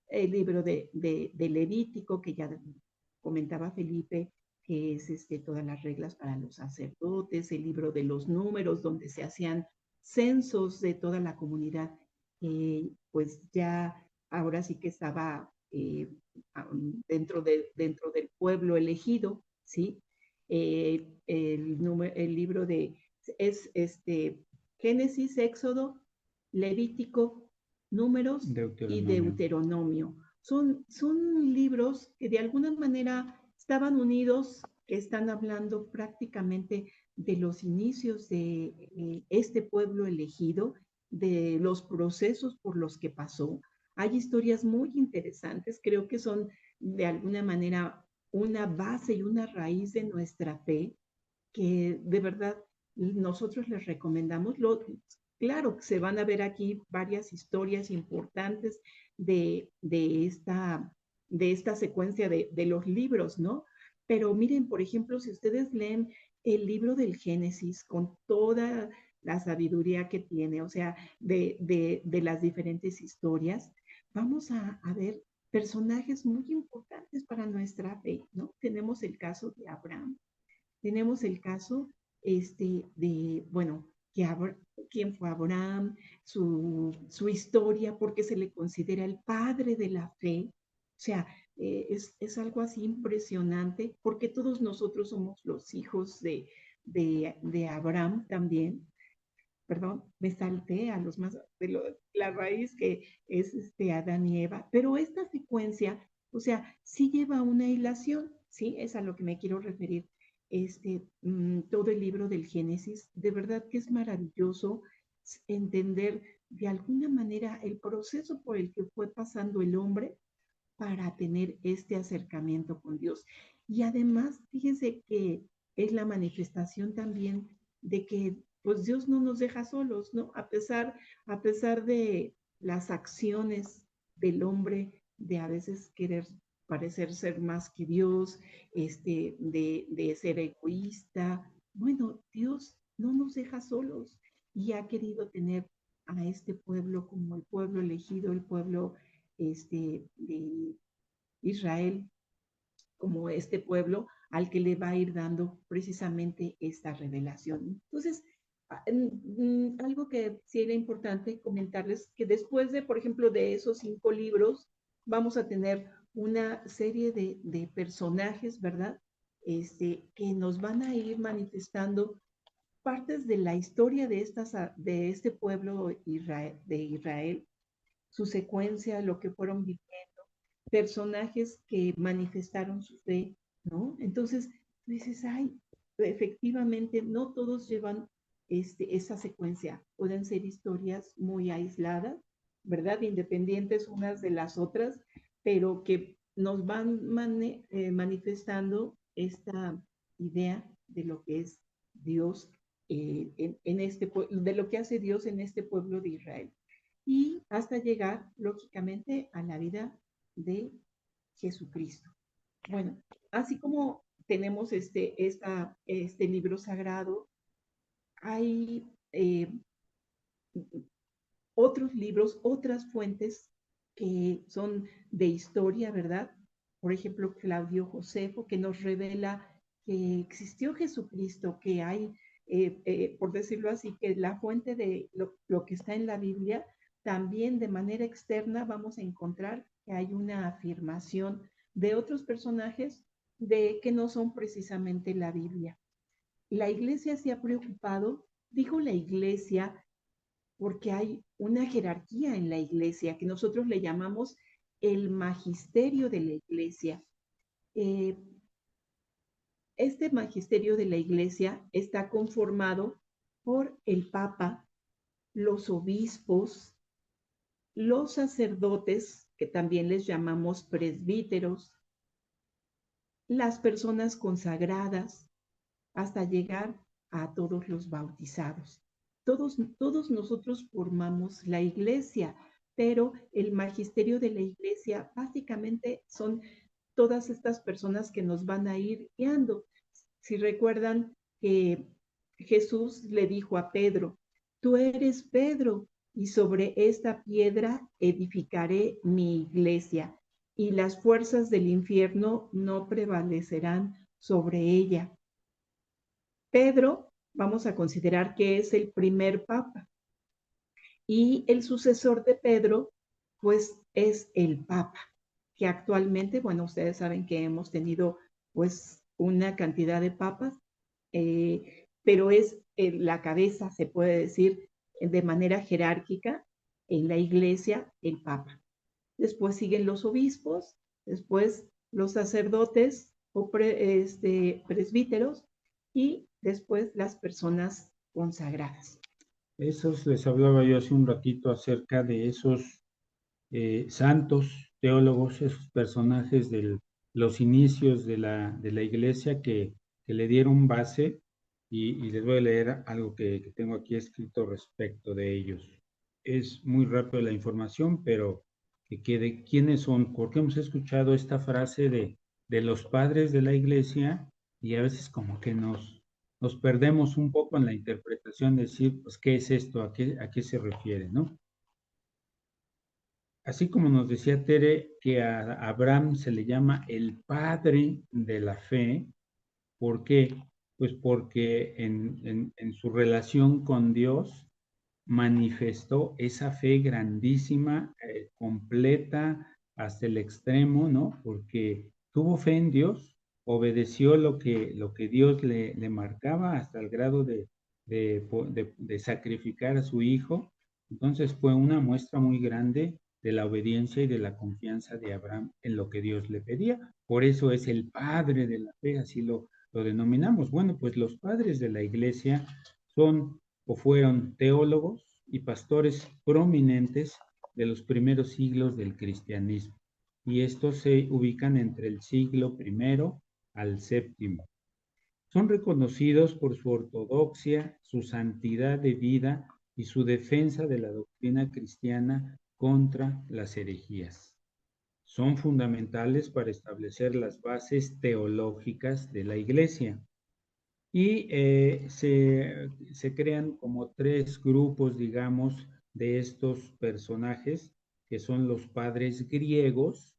el libro de Levítico, que ya comentaba Felipe, que es todas las reglas para los sacerdotes, el libro de los números, donde se hacían censos de toda la comunidad, pues ya ahora sí que estaba dentro del pueblo elegido, ¿sí? El libro es Génesis, Éxodo, Levítico, Números y Deuteronomio. Deuteronomio. Son libros que de alguna manera estaban unidos, que están hablando prácticamente de los inicios de este pueblo elegido, de los procesos por los que pasó. Hay historias muy interesantes, creo que son de alguna manera una base y una raíz de nuestra fe, que de verdad nosotros les recomendamos. Claro, se van a ver aquí varias historias importantes de esta secuencia de los libros, ¿no? Pero miren, por ejemplo, si ustedes leen el libro del Génesis con toda la sabiduría que tiene, o sea, de las diferentes historias, vamos a ver personajes muy importantes para nuestra fe, ¿no? Tenemos el caso de Abraham, tenemos el caso bueno, quién fue Abraham, su historia, porque se le considera el padre de la fe. O sea, es algo así impresionante, porque todos nosotros somos los hijos de Abraham también. Perdón, me salté a los más, la raíz que es Adán y Eva, pero esta secuencia, o sea, sí lleva una hilación, ¿sí? Es a lo que me quiero referir. Todo el libro del Génesis, de verdad que es maravilloso entender de alguna manera el proceso por el que fue pasando el hombre para tener este acercamiento con Dios. Y además, fíjense que es la manifestación también de que pues Dios no nos deja solos, ¿no? A pesar de las acciones del hombre, de a veces querer parecer ser más que Dios, de ser egoísta. Bueno, Dios no nos deja solos y ha querido tener a este pueblo como el pueblo elegido, el pueblo de Israel, como este pueblo al que le va a ir dando precisamente esta revelación. Entonces, algo que sí era importante comentarles, que después de, por ejemplo, de esos 5 libros, vamos a tener una serie de personajes, ¿verdad? Que nos van a ir manifestando partes de la historia de este pueblo de Israel, su secuencia, lo que fueron viviendo, personajes que manifestaron su fe, ¿no? Entonces, tú dices, ay, efectivamente, no todos llevan esa secuencia. Pueden ser historias muy aisladas, ¿verdad? Independientes unas de las otras, pero que nos van manifestando esta idea de lo que es Dios de lo que hace Dios en este pueblo de Israel. Y hasta llegar, lógicamente, a la vida de Jesucristo. Bueno, así como tenemos este libro sagrado, hay otros libros, otras fuentes que son de historia, ¿verdad? Por ejemplo, Claudio Josefo, que nos revela que existió Jesucristo, que hay, por decirlo así, que la fuente de lo que está en la Biblia, también de manera externa vamos a encontrar que hay una afirmación de otros personajes de que no son precisamente la Biblia. La iglesia se ha preocupado, dijo la iglesia, porque hay una jerarquía en la iglesia que nosotros le llamamos el magisterio de la iglesia. Eh, este magisterio de la iglesia está conformado por el papa, los obispos, los sacerdotes, que también les llamamos presbíteros, las personas consagradas, hasta llegar a todos los bautizados. Todos nosotros formamos la iglesia, pero el magisterio de la iglesia básicamente son todas estas personas que nos van a ir guiando. Si recuerdan que Jesús le dijo a Pedro, tú eres Pedro y sobre esta piedra edificaré mi iglesia y las fuerzas del infierno no prevalecerán sobre ella. Pedro, vamos a considerar que es el primer papa y el sucesor de Pedro, pues es el papa, que actualmente, bueno, ustedes saben que hemos tenido pues una cantidad de papas, pero es la cabeza, se puede decir, de manera jerárquica en la iglesia, el papa. Después siguen los obispos, después los sacerdotes o presbíteros y después las personas consagradas. Esos les hablaba yo hace un ratito acerca de esos santos, teólogos, esos personajes de los inicios de la iglesia que le dieron base y les voy a leer algo que tengo aquí escrito respecto de ellos. Es muy rápido la información, pero que quede quiénes son, porque hemos escuchado esta frase de los padres de la iglesia y a veces como que nos perdemos un poco en la interpretación de decir, pues, ¿qué es esto? ¿A qué se refiere? ¿No? Así como nos decía Tere, que a Abraham se le llama el padre de la fe. ¿Por qué? Pues porque en su relación con Dios manifestó esa fe grandísima, completa hasta el extremo, ¿no? Porque tuvo fe en Dios, obedeció lo que Dios le marcaba hasta el grado de sacrificar a su hijo. Entonces fue una muestra muy grande de la obediencia y de la confianza de Abraham en lo que Dios le pedía. Por eso es el padre de la fe, así lo denominamos. Bueno, pues los padres de la iglesia son o fueron teólogos y pastores prominentes de los primeros siglos del cristianismo. Y estos se ubican entre el siglo I al VII. Son reconocidos por su ortodoxia, su santidad de vida y su defensa de la doctrina cristiana contra las herejías. Son fundamentales para establecer las bases teológicas de la Iglesia. Y se crean como tres grupos, digamos, de estos personajes, que son los padres griegos,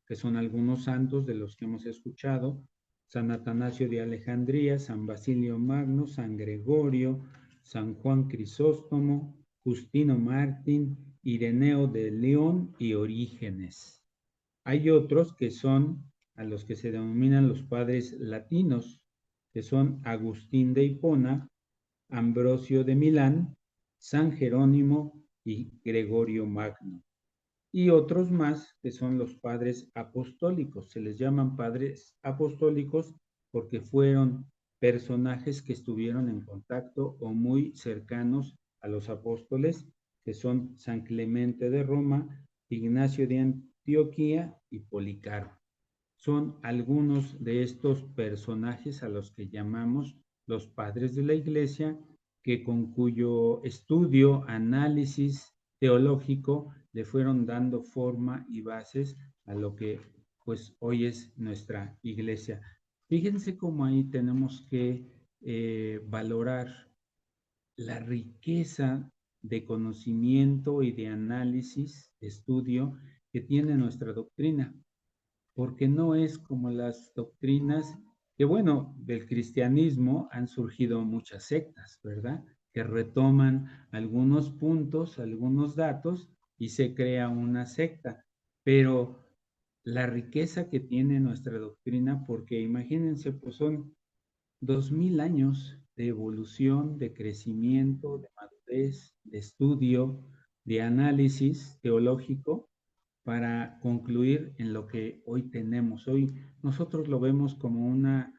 que son algunos santos de los que hemos escuchado, San Atanasio de Alejandría, San Basilio Magno, San Gregorio, San Juan Crisóstomo, Justino Mártir, Ireneo de León y Orígenes. Hay otros que son a los que se denominan los padres latinos, que son Agustín de Hipona, Ambrosio de Milán, San Jerónimo y Gregorio Magno. y otros más que son los padres apostólicos. Se les llaman padres apostólicos porque fueron personajes que estuvieron en contacto o muy cercanos a los apóstoles, que son San Clemente de Roma, Ignacio de Antioquía y Policarpo. Son algunos de estos personajes a los que llamamos los padres de la Iglesia, que con cuyo estudio, análisis teológico le fueron dando forma y bases a lo que pues hoy es nuestra Iglesia. Fíjense cómo ahí tenemos que valorar la riqueza de conocimiento y de análisis, de estudio que tiene nuestra doctrina, porque no es como las doctrinas que, bueno, del cristianismo han surgido muchas sectas, ¿verdad? Que retoman algunos puntos, algunos datos y se crea una secta. Pero la riqueza que tiene nuestra doctrina, porque imagínense, pues son 2000 años de evolución, de crecimiento, de madurez, de estudio, de análisis teológico, para concluir en lo que hoy tenemos. Hoy nosotros lo vemos como una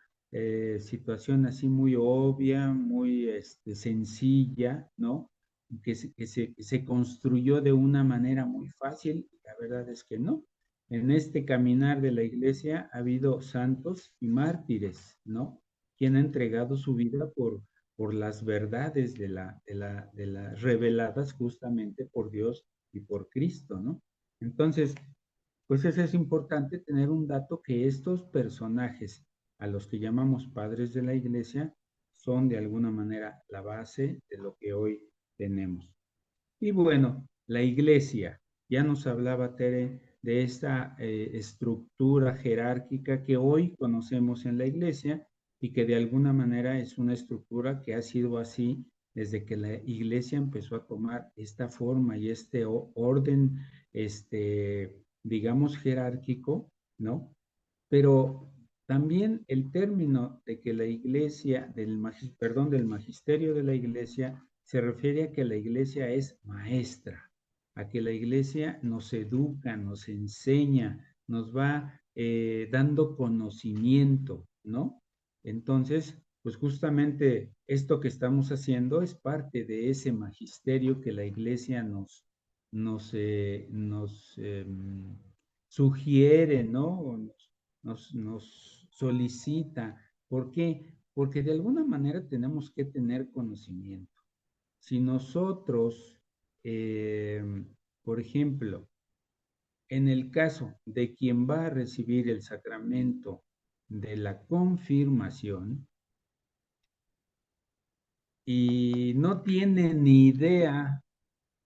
situación así muy obvia, muy sencilla, ¿no? Que se construyó de una manera muy fácil. La verdad es que no. En este caminar de la iglesia ha habido santos y mártires, ¿no? Quien ha entregado su vida por las verdades de las reveladas justamente por Dios y por Cristo, ¿no? Entonces, pues eso es importante tener un dato que estos personajes a los que llamamos padres de la iglesia son de alguna manera la base de lo que hoy tenemos. Y bueno, la iglesia, ya nos hablaba Tere de esta estructura jerárquica que hoy conocemos en la iglesia y que de alguna manera es una estructura que ha sido así desde que la iglesia empezó a tomar esta forma y este orden, digamos, jerárquico, ¿no? Pero también el término de que la iglesia, del magisterio de la iglesia, se refiere a que la iglesia es maestra, a que la iglesia nos educa, nos enseña, nos va dando conocimiento, ¿no? Entonces, pues justamente esto que estamos haciendo es parte de ese magisterio que la iglesia nos sugiere, ¿no? Nos solicita. ¿Por qué? Porque de alguna manera tenemos que tener conocimiento. Si nosotros, por ejemplo, en el caso de quien va a recibir el sacramento de la confirmación y no tiene ni idea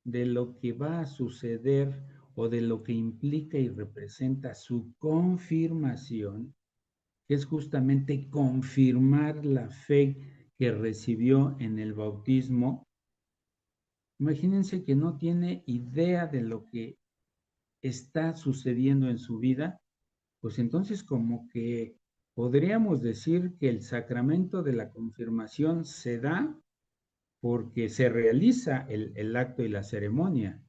de lo que va a suceder o de lo que implica y representa su confirmación, que es justamente confirmar la fe que recibió en el bautismo. Imagínense que no tiene idea de lo que está sucediendo en su vida, pues entonces como que podríamos decir que el sacramento de la confirmación se da porque se realiza el acto y la ceremonia,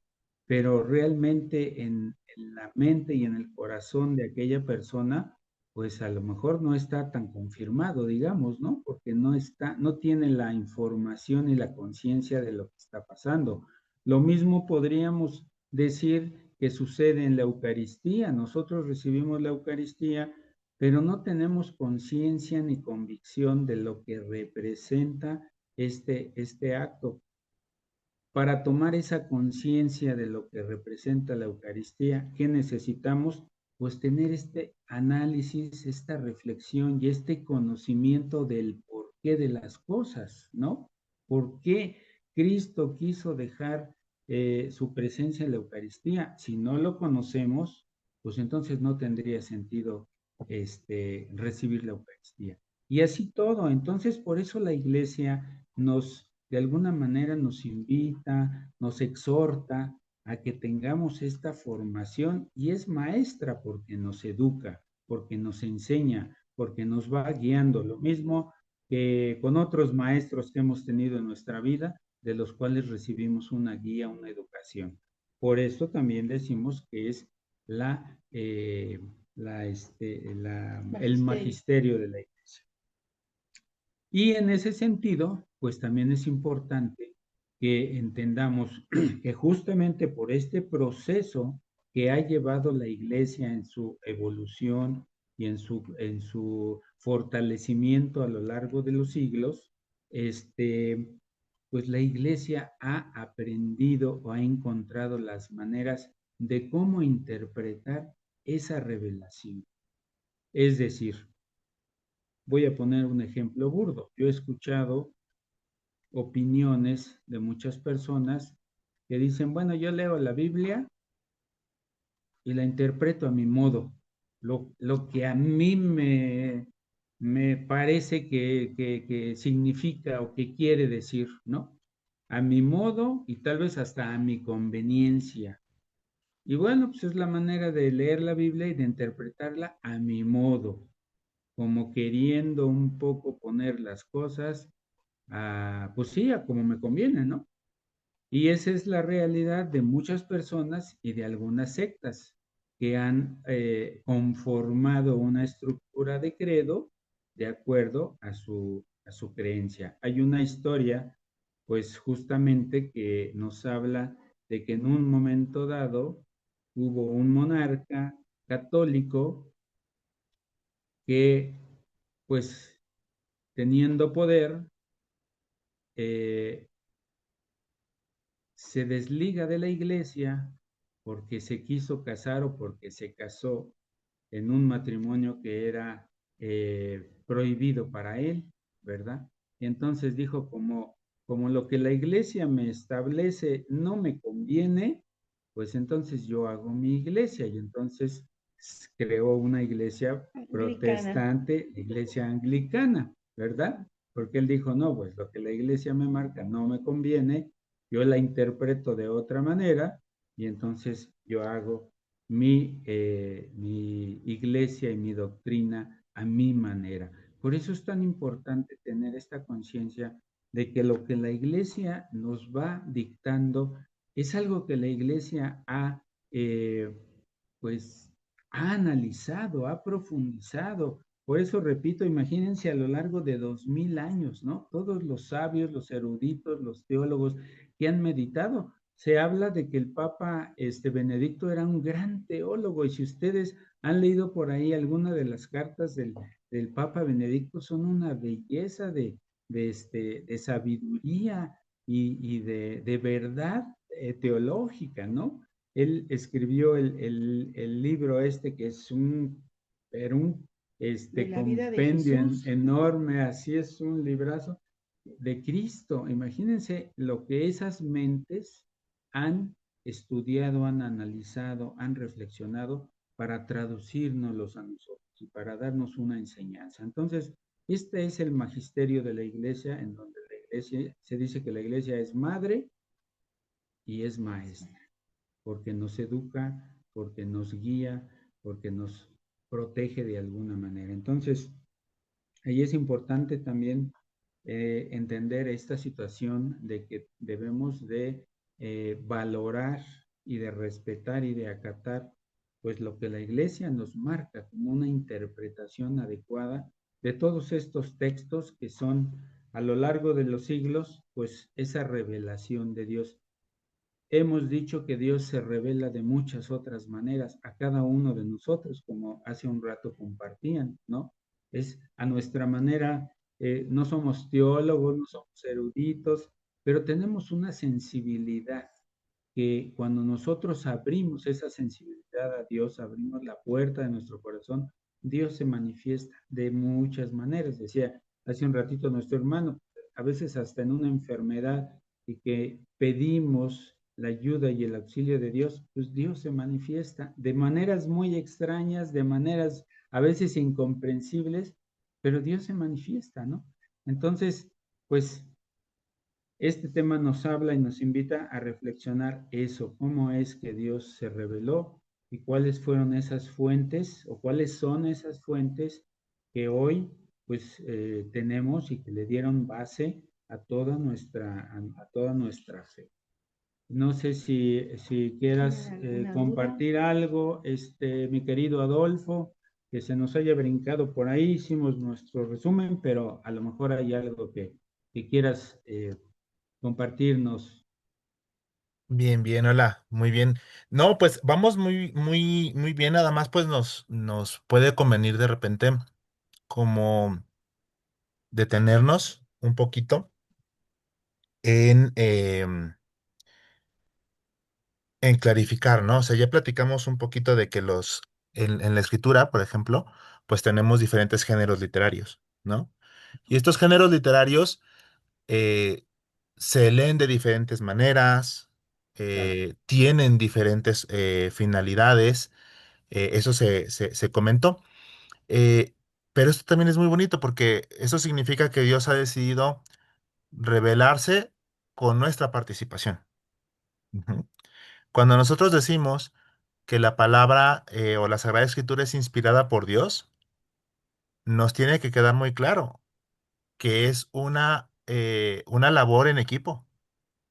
pero realmente en la mente y en el corazón de aquella persona, pues a lo mejor no está tan confirmado, digamos, ¿no? Porque no tiene la información y la conciencia de lo que está pasando. Lo mismo podríamos decir que sucede en la Eucaristía. Nosotros recibimos la Eucaristía, pero no tenemos conciencia ni convicción de lo que representa este acto. Para tomar esa conciencia de lo que representa la Eucaristía, ¿qué necesitamos? Pues tener este análisis, esta reflexión y este conocimiento del porqué de las cosas, ¿no? ¿Por qué Cristo quiso dejar su presencia en la Eucaristía? Si no lo conocemos, pues entonces no tendría sentido recibir la Eucaristía. Y así todo. Entonces, por eso la Iglesia de alguna manera nos invita, nos exhorta a que tengamos esta formación y es maestra porque nos educa, porque nos enseña, porque nos va guiando. Lo mismo que con otros maestros que hemos tenido en nuestra vida, de los cuales recibimos una guía, una educación. Por eso también decimos que es el Magisterio. magisterio de la iglesia. Y en ese sentido, pues también es importante que entendamos que justamente por este proceso que ha llevado la iglesia en su evolución y en su fortalecimiento a lo largo de los siglos, pues la iglesia ha aprendido o ha encontrado las maneras de cómo interpretar esa revelación. Es decir, voy a poner un ejemplo burdo. Yo he escuchado opiniones de muchas personas que dicen, bueno, yo leo la Biblia y la interpreto a mi modo, lo que a mí me parece que significa o que quiere decir, ¿no? A mi modo y tal vez hasta a mi conveniencia. Y bueno, pues es la manera de leer la Biblia y de interpretarla a mi modo, como queriendo un poco poner las cosas pues sí, a como me conviene, ¿no? Y esa es la realidad de muchas personas y de algunas sectas que han conformado una estructura de credo de acuerdo a su creencia. Hay una historia, pues justamente que nos habla de que en un momento dado hubo un monarca católico que, pues, teniendo poder, eh, se desliga de la iglesia porque se quiso casar o porque se casó en un matrimonio que era prohibido para él, ¿verdad? Y entonces dijo, como lo que la iglesia me establece no me conviene, pues entonces yo hago mi iglesia y entonces creó una iglesia Anglicana. protestante, iglesia anglicana, ¿verdad? Porque él dijo, no, pues lo que la iglesia me marca no me conviene, yo la interpreto de otra manera y entonces yo hago mi iglesia y mi doctrina a mi manera. Por eso es tan importante tener esta conciencia de que lo que la iglesia nos va dictando es algo que la iglesia pues, ha analizado, ha profundizado. Por eso, repito, imagínense a lo largo de 2000 años, ¿no? Todos los sabios, los eruditos, los teólogos que han meditado. Se habla de que el Papa Benedicto era un gran teólogo y si ustedes han leído por ahí alguna de las cartas del Papa Benedicto, son una belleza de sabiduría y de verdad teológica, ¿no? Él escribió el libro que es un De la vida de compendio Jesús. enorme, así es un librazo de Cristo. Imagínense lo que esas mentes han estudiado, han analizado, han reflexionado para traducirnoslos a nosotros y para darnos una enseñanza. Entonces, este es el magisterio de la iglesia, en donde la iglesia, se dice que la iglesia es madre y es maestra, porque nos educa, porque nos guía, porque nos protege de alguna manera. Entonces, ahí es importante también entender esta situación de que debemos de valorar y de respetar y de acatar pues lo que la iglesia nos marca como una interpretación adecuada de todos estos textos que son a lo largo de los siglos pues esa revelación de Dios. Hemos dicho que Dios se revela de muchas otras maneras a cada uno de nosotros, como hace un rato compartían, ¿no? Es a nuestra manera, no somos teólogos, no somos eruditos, pero tenemos una sensibilidad que cuando nosotros abrimos esa sensibilidad a Dios, abrimos la puerta de nuestro corazón, Dios se manifiesta de muchas maneras. Decía hace un ratito nuestro hermano, a veces hasta en una enfermedad y que pedimos la ayuda y el auxilio de Dios, pues Dios se manifiesta de maneras muy extrañas, de maneras a veces incomprensibles, pero Dios se manifiesta, ¿no? Entonces, pues este tema nos habla y nos invita a reflexionar eso, cómo es que Dios se reveló y cuáles fueron esas fuentes o cuáles son esas fuentes que hoy pues tenemos y que le dieron base a toda nuestra fe. No sé si quieras ¿Tienen alguna duda? compartir algo, mi querido Adolfo, que se nos haya brincado por ahí, hicimos nuestro resumen, pero a lo mejor hay algo que quieras compartirnos. Bien, bien, hola, muy bien. No, pues vamos muy, muy, muy bien. Nada más, pues nos puede convenir de repente como detenernos un poquito en, en clarificar, ¿no? O sea, ya platicamos un poquito de que en la escritura, por ejemplo, pues tenemos diferentes géneros literarios, ¿no? Y estos géneros literarios eh, se leen de diferentes maneras, Claro. tienen diferentes finalidades, eso se comentó. Eh, pero esto también es muy bonito porque eso significa que Dios ha decidido revelarse con nuestra participación. Ujú. Cuando nosotros decimos que la palabra o la Sagrada Escritura es inspirada por Dios, nos tiene que quedar muy claro que es una labor en equipo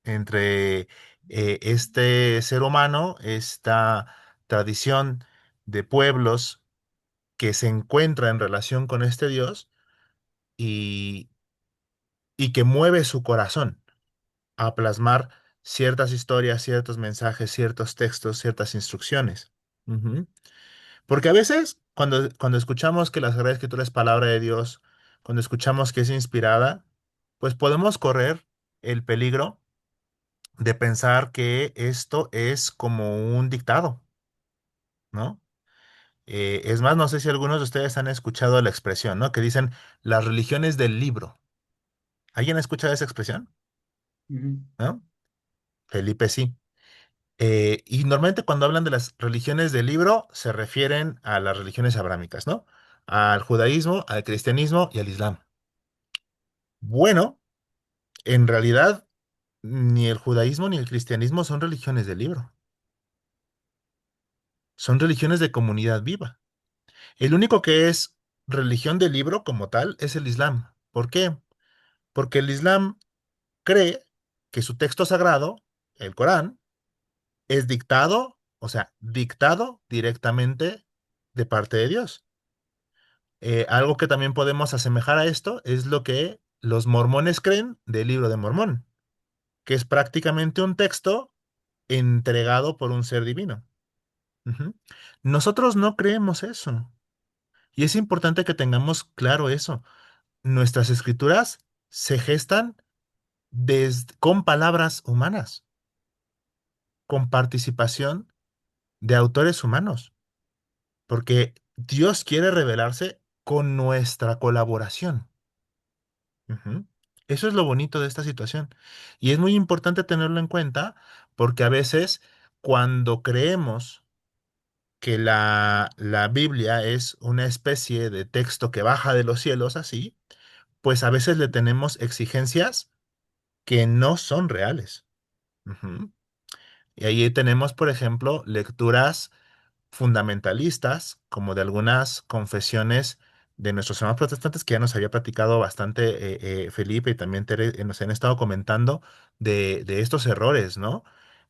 entre este ser humano, esta tradición de pueblos que se encuentra en relación con este Dios y, y que mueve su corazón a plasmar ciertas historias, ciertos mensajes, ciertos textos, ciertas instrucciones. Ujú. Porque a veces, cuando escuchamos que la Sagrada Escritura es palabra de Dios, cuando escuchamos que es inspirada, pues podemos correr el peligro de pensar que esto es como un dictado, ¿no? Es más, no sé si algunos de ustedes han escuchado la expresión, ¿no? Que dicen las religiones del libro. ¿Alguien ha escuchado esa expresión? Ujú. ¿No? Felipe sí. Y normalmente cuando hablan de las religiones del libro se refieren a las religiones abrámicas, ¿no? Al judaísmo, al cristianismo y al islam. Bueno, en realidad ni el judaísmo ni el cristianismo son religiones del libro, son religiones de comunidad viva. El único que es religión del libro como tal es el islam. ¿Por qué? Porque el islam cree que su texto sagrado, el Corán, es dictado, o sea, dictado directamente de parte de Dios. Algo que también podemos asemejar a esto es lo que los mormones creen del libro de Mormón, que es prácticamente un texto entregado por un ser divino. Ujú. Nosotros no creemos eso. Y es importante que tengamos claro eso. Nuestras escrituras se gestan con palabras humanas, con participación de autores humanos, porque Dios quiere revelarse con nuestra colaboración. Ujú. Eso es lo bonito de esta situación. Y es muy importante tenerlo en cuenta porque a veces cuando creemos que la Biblia es una especie de texto que baja de los cielos así, pues a veces le tenemos exigencias que no son reales. Ujú. Y ahí tenemos, por ejemplo, lecturas fundamentalistas, como de algunas confesiones de nuestros hermanos protestantes, que ya nos había platicado bastante Felipe y también Tere, nos han estado comentando de estos errores, ¿no?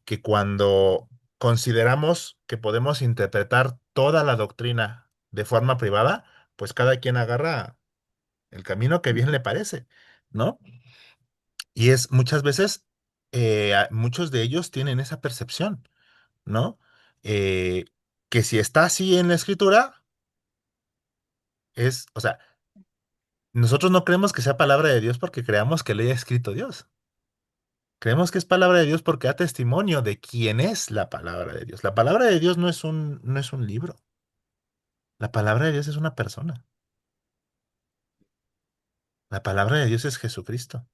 Que cuando consideramos que podemos interpretar toda la doctrina de forma privada, pues cada quien agarra el camino que bien le parece, ¿no? Y es muchas veces, muchos de ellos tienen esa percepción, ¿no? Eh, que si está así en la escritura, o sea, nosotros no creemos que sea palabra de Dios porque creamos que lo haya escrito Dios. Creemos que es palabra de Dios porque da testimonio de quién es la palabra de Dios. La palabra de Dios no es un libro. La palabra de Dios es una persona. La palabra de Dios es Jesucristo.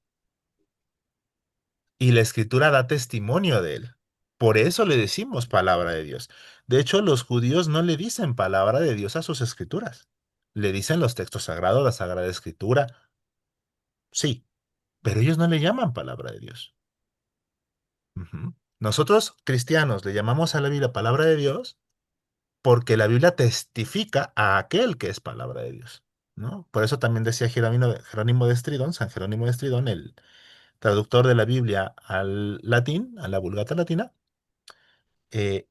Y la escritura da testimonio de él. Por eso le decimos palabra de Dios. De hecho, los judíos no le dicen palabra de Dios a sus escrituras. Le dicen los textos sagrados, la Sagrada Escritura. Sí, pero ellos no le llaman palabra de Dios. Ujú. Nosotros, cristianos, le llamamos a la Biblia palabra de Dios porque la Biblia testifica a aquel que es palabra de Dios, ¿no? Por eso también decía Jerónimo de Estridón, San Jerónimo de Estridón, traductor de la Biblia al latín, a la Vulgata latina, eh,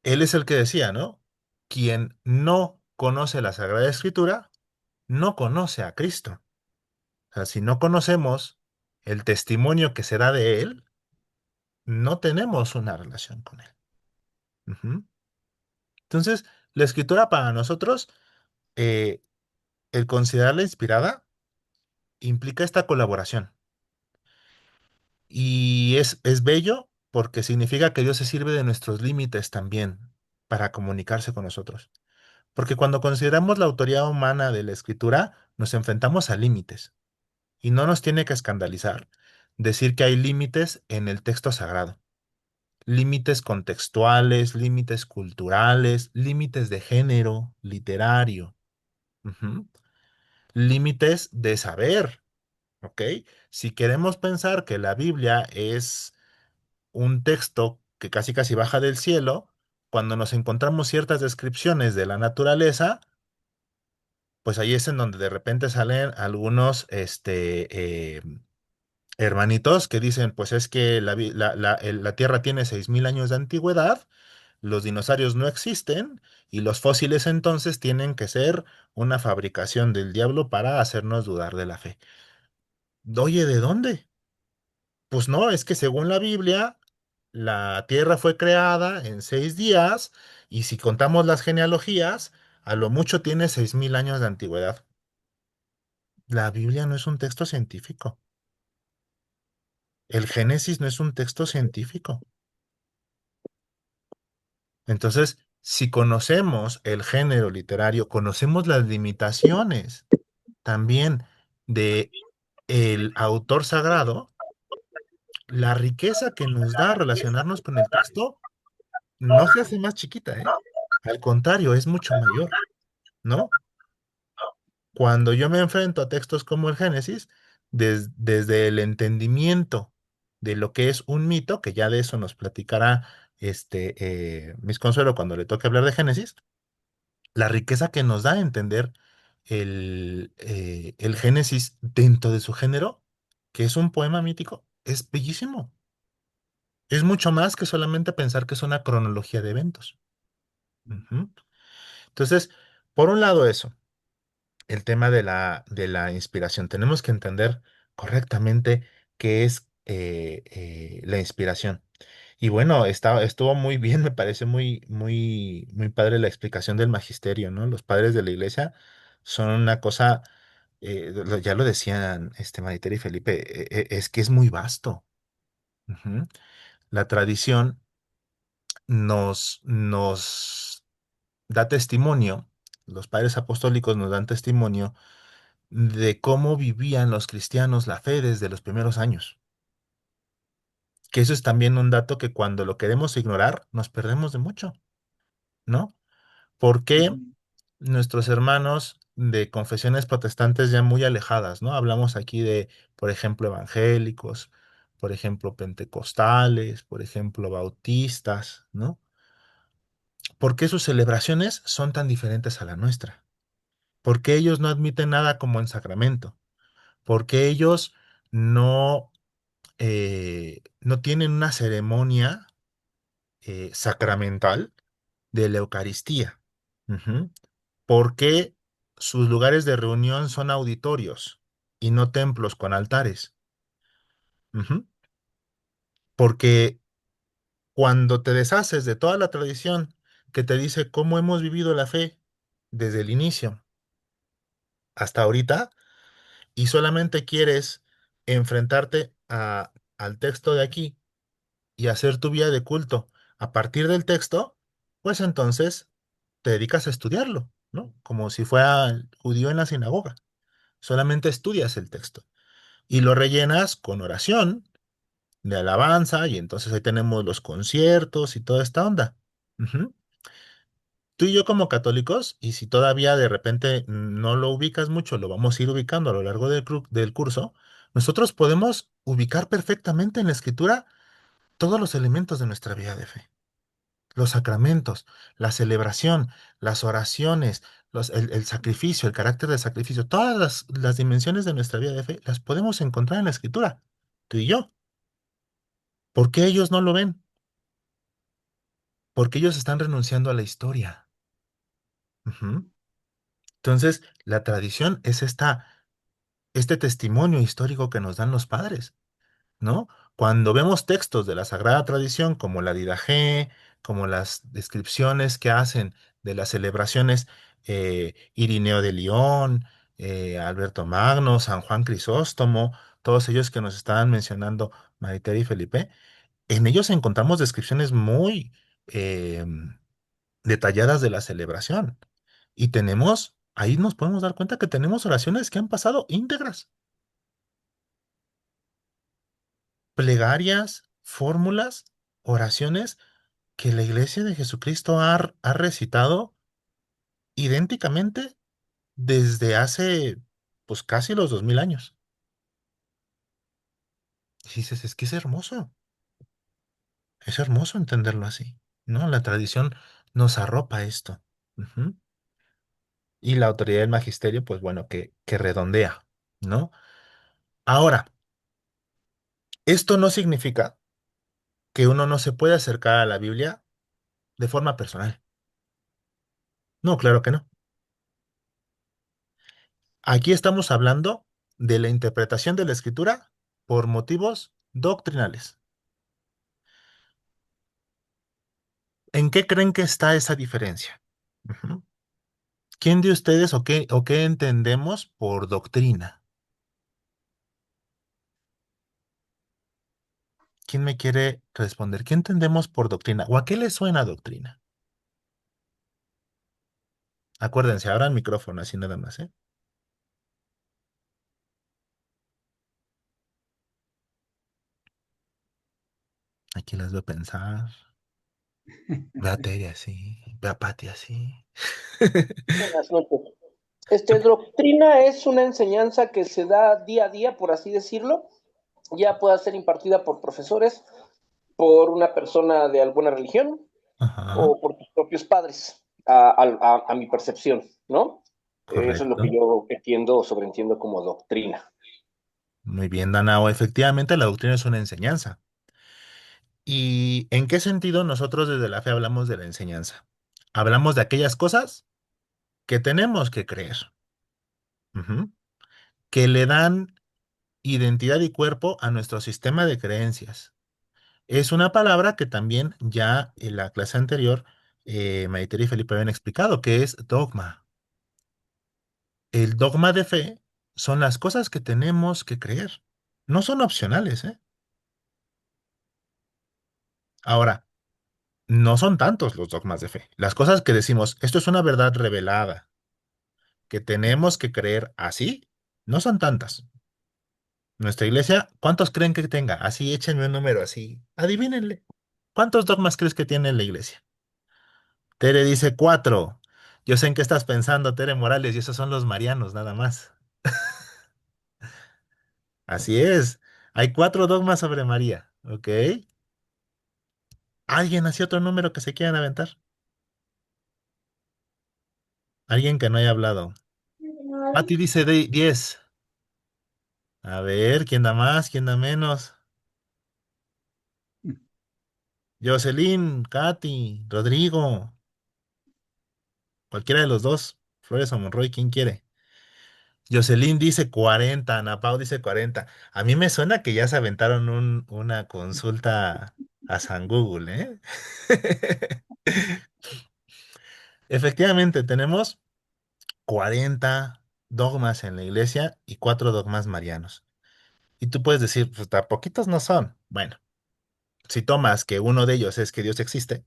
él es el que decía, ¿no? Quien no conoce la Sagrada Escritura, no conoce a Cristo. O sea, si no conocemos el testimonio que se da de Él, no tenemos una relación con Él. Ujú. Entonces, la Escritura para nosotros, eh, el considerarla inspirada, implica esta colaboración. Y es bello porque significa que Dios se sirve de nuestros límites también para comunicarse con nosotros. Porque cuando consideramos la autoría humana de la escritura, nos enfrentamos a límites. Y no nos tiene que escandalizar decir que hay límites en el texto sagrado. Límites contextuales, límites culturales, límites de género, literario, ujú, límites de saber, ¿ok? Si queremos pensar que la Biblia es un texto que casi casi baja del cielo, cuando nos encontramos ciertas descripciones de la naturaleza, pues ahí es en donde de repente salen algunos hermanitos que dicen, pues es que la Tierra tiene 6.000 años de antigüedad, los dinosaurios no existen y los fósiles entonces tienen que ser una fabricación del diablo para hacernos dudar de la fe. Oye, ¿de dónde? Pues no, es que según la Biblia, la Tierra fue creada en 6 días y si contamos las genealogías, a lo mucho tiene 6.000 años de antigüedad. La Biblia no es un texto científico. El Génesis no es un texto científico. Entonces, si conocemos el género literario, conocemos las limitaciones también de el autor sagrado, la riqueza que nos da relacionarnos con el texto no se hace más chiquita, ¿eh? Al contrario, es mucho mayor, ¿no? Cuando yo me enfrento a textos como el Génesis, desde el entendimiento de lo que es un mito, que ya de eso nos platicará Miss Consuelo cuando le toque hablar de Génesis, la riqueza que nos da a entender el Génesis dentro de su género, que es un poema mítico, es bellísimo. Es mucho más que solamente pensar que es una cronología de eventos. Ujú. Entonces, por un lado eso. El tema de la inspiración. Tenemos que entender correctamente qué es la inspiración. Y bueno, estuvo muy bien, me parece muy, muy, muy padre la explicación del magisterio, ¿no? Los padres de la iglesia son una cosa, ya lo decían Mariter y Felipe, es que es muy vasto. Ujú. La tradición nos da testimonio, los padres apostólicos nos dan testimonio de cómo vivían los cristianos la fe desde los primeros años. Que eso es también un dato que cuando lo queremos ignorar, nos perdemos de mucho, ¿no? Porque Ujú. nuestros hermanos de confesiones protestantes ya muy alejadas, ¿no? Hablamos aquí de, por ejemplo, evangélicos, por ejemplo, pentecostales, por ejemplo, bautistas, ¿no? ¿Por qué sus celebraciones son tan diferentes a la nuestra? ¿Por qué ellos no admiten nada como en sacramento? ¿Por qué ellos no tienen una ceremonia sacramental de la Eucaristía? Ujú. ¿Por qué sus lugares de reunión son auditorios y no templos con altares? Ujú. Porque cuando te deshaces de toda la tradición que te dice cómo hemos vivido la fe desde el inicio hasta ahorita y solamente quieres enfrentarte al texto de aquí y hacer tu vida de culto a partir del texto, pues entonces te dedicas a estudiarlo, ¿no? Como si fuera el judío en la sinagoga. Solamente estudias el texto y lo rellenas con oración de alabanza y entonces ahí tenemos los conciertos y toda esta onda. Ujú. Tú y yo como católicos, y si todavía de repente no lo ubicas mucho, lo vamos a ir ubicando a lo largo del curso, nosotros podemos ubicar perfectamente en la escritura todos los elementos de nuestra vida de fe. Los sacramentos, la celebración, las oraciones, el sacrificio, el carácter del sacrificio, todas las dimensiones de nuestra vida de fe las podemos encontrar en la Escritura. tú y yo. ¿Por qué ellos no lo ven? Porque ellos están renunciando a la historia. Ujú. Entonces, la tradición es este testimonio histórico que nos dan los padres, ¿no? Cuando vemos textos de la Sagrada Tradición, como la Didaché, como las descripciones que hacen de las celebraciones, Irineo de León, Alberto Magno, San Juan Crisóstomo, todos ellos que nos estaban mencionando Maite y Felipe, en ellos encontramos descripciones muy eh, detalladas de la celebración. Y ahí nos podemos dar cuenta que tenemos oraciones que han pasado íntegras, plegarias, fórmulas, oraciones que la Iglesia de Jesucristo ha recitado idénticamente desde hace, pues casi los 2000 años. Y dices, es que es hermoso entenderlo así, ¿no? La tradición nos arropa esto. Ujú. Y la autoridad del magisterio, pues bueno, que redondea, ¿no? Ahora, esto no significa que uno no se puede acercar a la Biblia de forma personal. No, claro que no. Aquí estamos hablando de la interpretación de la escritura por motivos doctrinales. ¿En qué creen que está esa diferencia? Ujú. ¿Quién de ustedes o qué entendemos por doctrina? ¿Quién me quiere responder? ¿Qué entendemos por doctrina? ¿O a qué le suena doctrina? Acuérdense, abran micrófono así nada más, ¿eh? Aquí las veo pensar. Ve a Tere así, ve a Pati así. Buenas noches. Doctrina es una enseñanza que se da día a día, por así decirlo, ya pueda ser impartida por profesores, por una persona de alguna religión Ajá, o por tus propios padres, a mi percepción, ¿no? Eso es lo que correcto. yo entiendo o sobreentiendo como doctrina. Muy bien, Danao. Efectivamente, la doctrina es una enseñanza. ¿Y en qué sentido nosotros desde la fe hablamos de la enseñanza? Hablamos de aquellas cosas que tenemos que creer, ujú, que le dan identidad y cuerpo a nuestro sistema de creencias. Es una palabra que también ya en la clase anterior, Maiter y Felipe habían explicado, que es dogma. El dogma de fe son las cosas que tenemos que creer. No son opcionales, ¿eh? Ahora, no son tantos los dogmas de fe. Las cosas que decimos, esto es una verdad revelada, que tenemos que creer así, no son tantas. Nuestra iglesia, ¿cuántos creen que tenga? Así, échenme un número así. Adivínenle. ¿Cuántos dogmas crees que tiene la iglesia? Tere dice cuatro. Yo sé en qué estás pensando, Tere Morales, y esos son los marianos, nada más. Así es. Hay cuatro dogmas sobre María, ¿ok? ¿Alguien así otro número que se quieran aventar? Alguien que no haya hablado. Pati dice 10. A ver, ¿quién da más? ¿Quién da menos? Jocelyn, Katy, Rodrigo, cualquiera de los dos. Flores o Monroy, ¿quién quiere? Jocelyn dice 40, Ana Pau dice 40. A mí me suena que ya se aventaron una consulta a San Google, ¿eh? Efectivamente, tenemos 40 dogmas en la iglesia y cuatro dogmas marianos. Y tú puedes decir, pues tan poquitos no son. Bueno, si tomas que uno de ellos es que Dios existe,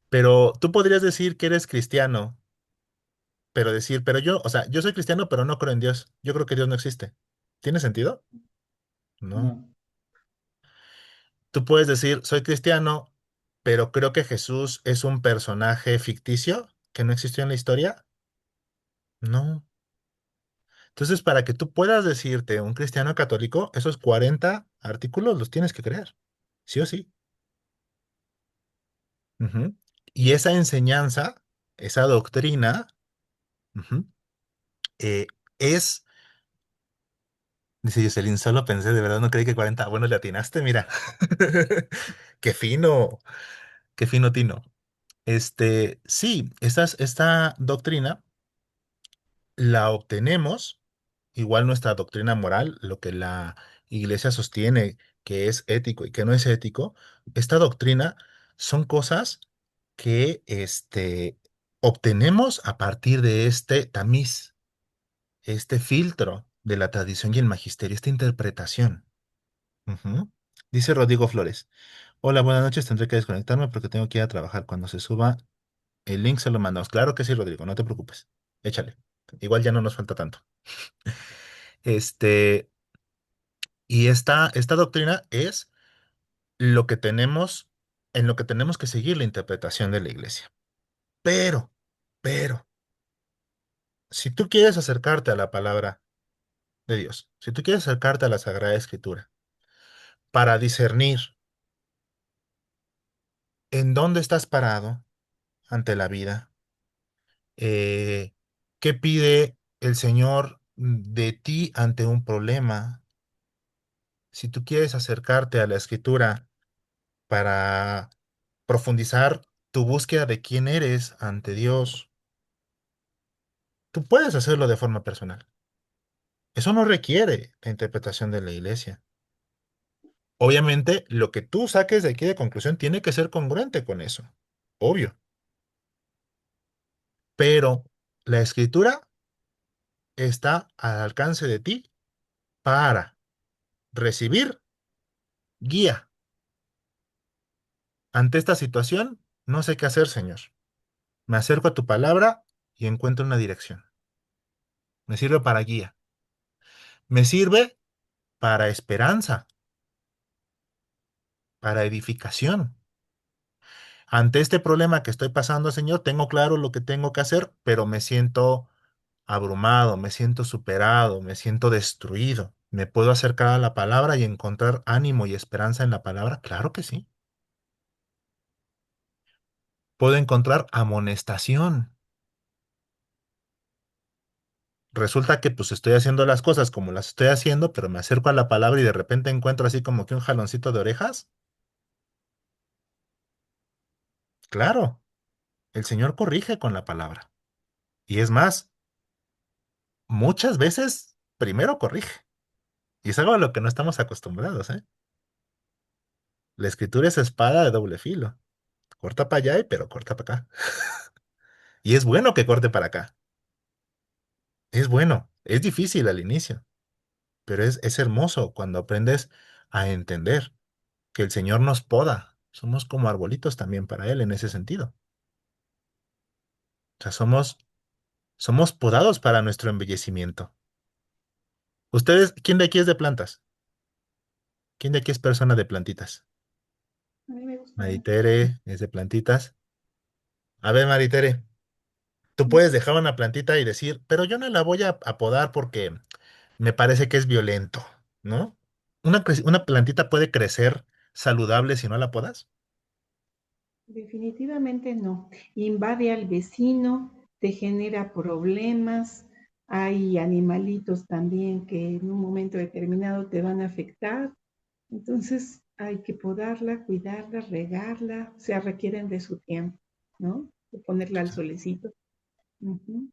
pero tú podrías decir que eres cristiano, pero decir, pero yo, o sea, yo soy cristiano, pero no creo en Dios. Yo creo que Dios no existe. ¿Tiene sentido? No. No, Tú puedes decir, soy cristiano, pero creo que Jesús es un personaje ficticio que no existió en la historia. No. Entonces, para que tú puedas decirte un cristiano católico, esos 40 artículos los tienes que creer. Sí o sí. Ujú. Y esa enseñanza, esa doctrina, ujú, eh, es Dice Jocelyn, solo pensé, de verdad no creí que 40. Bueno, le atinaste, mira. Qué fino, qué fino Tino. Sí, esta doctrina la obtenemos, igual nuestra doctrina moral, lo que la iglesia sostiene que es ético y que no es ético, esta doctrina son cosas que obtenemos a partir de este tamiz, este filtro de la tradición y el magisterio, esta interpretación. Ujú. Dice Rodrigo Flores. Hola, buenas noches. Tendré que desconectarme porque tengo que ir a trabajar. Cuando se suba el link se lo mandamos. Claro que sí, Rodrigo, no te preocupes. Échale. Igual ya no nos falta tanto. Este, y esta doctrina es lo que tenemos, en lo que tenemos que seguir la interpretación de la iglesia. Pero, pero, si tú quieres acercarte a la palabra de Dios, si tú quieres acercarte a la Sagrada Escritura para discernir en dónde estás parado ante la vida, eh, qué pide el Señor de ti ante un problema, si tú quieres acercarte a la Escritura para profundizar tu búsqueda de quién eres ante Dios, tú puedes hacerlo de forma personal. Eso no requiere la interpretación de la iglesia. Obviamente, lo que tú saques de aquí de conclusión tiene que ser congruente con eso. Obvio. Pero la escritura está al alcance de ti para recibir guía. Ante esta situación, no sé qué hacer, Señor. Me acerco a tu palabra y encuentro una dirección. Me sirve para guía. Me sirve para esperanza, para edificación. Ante este problema que estoy pasando, Señor, tengo claro lo que tengo que hacer, pero me siento abrumado, me siento superado, me siento destruido. ¿Me puedo acercar a la palabra y encontrar ánimo y esperanza en la palabra? Claro que sí. Puedo encontrar amonestación. Resulta que pues estoy haciendo las cosas como las estoy haciendo, pero me acerco a la palabra y de repente encuentro así como que un jaloncito de orejas. Claro, el Señor corrige con la palabra. Y es más, muchas veces primero corrige. Y es algo a lo que no estamos acostumbrados, ¿eh? La escritura es espada de doble filo. Corta para allá, pero corta para acá. Y es bueno que corte para acá. Es bueno. Es difícil al inicio, pero es hermoso cuando aprendes a entender que el Señor nos poda. Somos como arbolitos también para Él en ese sentido. O sea, somos podados para nuestro embellecimiento. Ustedes, ¿quién de aquí es de plantas? ¿Quién de aquí es persona de plantitas? A mí me gusta mucho. Maritere es de plantitas. A ver, Maritere, tú puedes dejar una plantita y decir, pero yo no la voy a podar porque me parece que es violento, ¿no? Una plantita puede crecer saludable si no la podas. Definitivamente no. Invade al vecino, te genera problemas. Hay animalitos también que en un momento determinado te van a afectar. Entonces hay que podarla, cuidarla, regarla. O sea, requieren de su tiempo, ¿no? De ponerla al solecito. Ujú.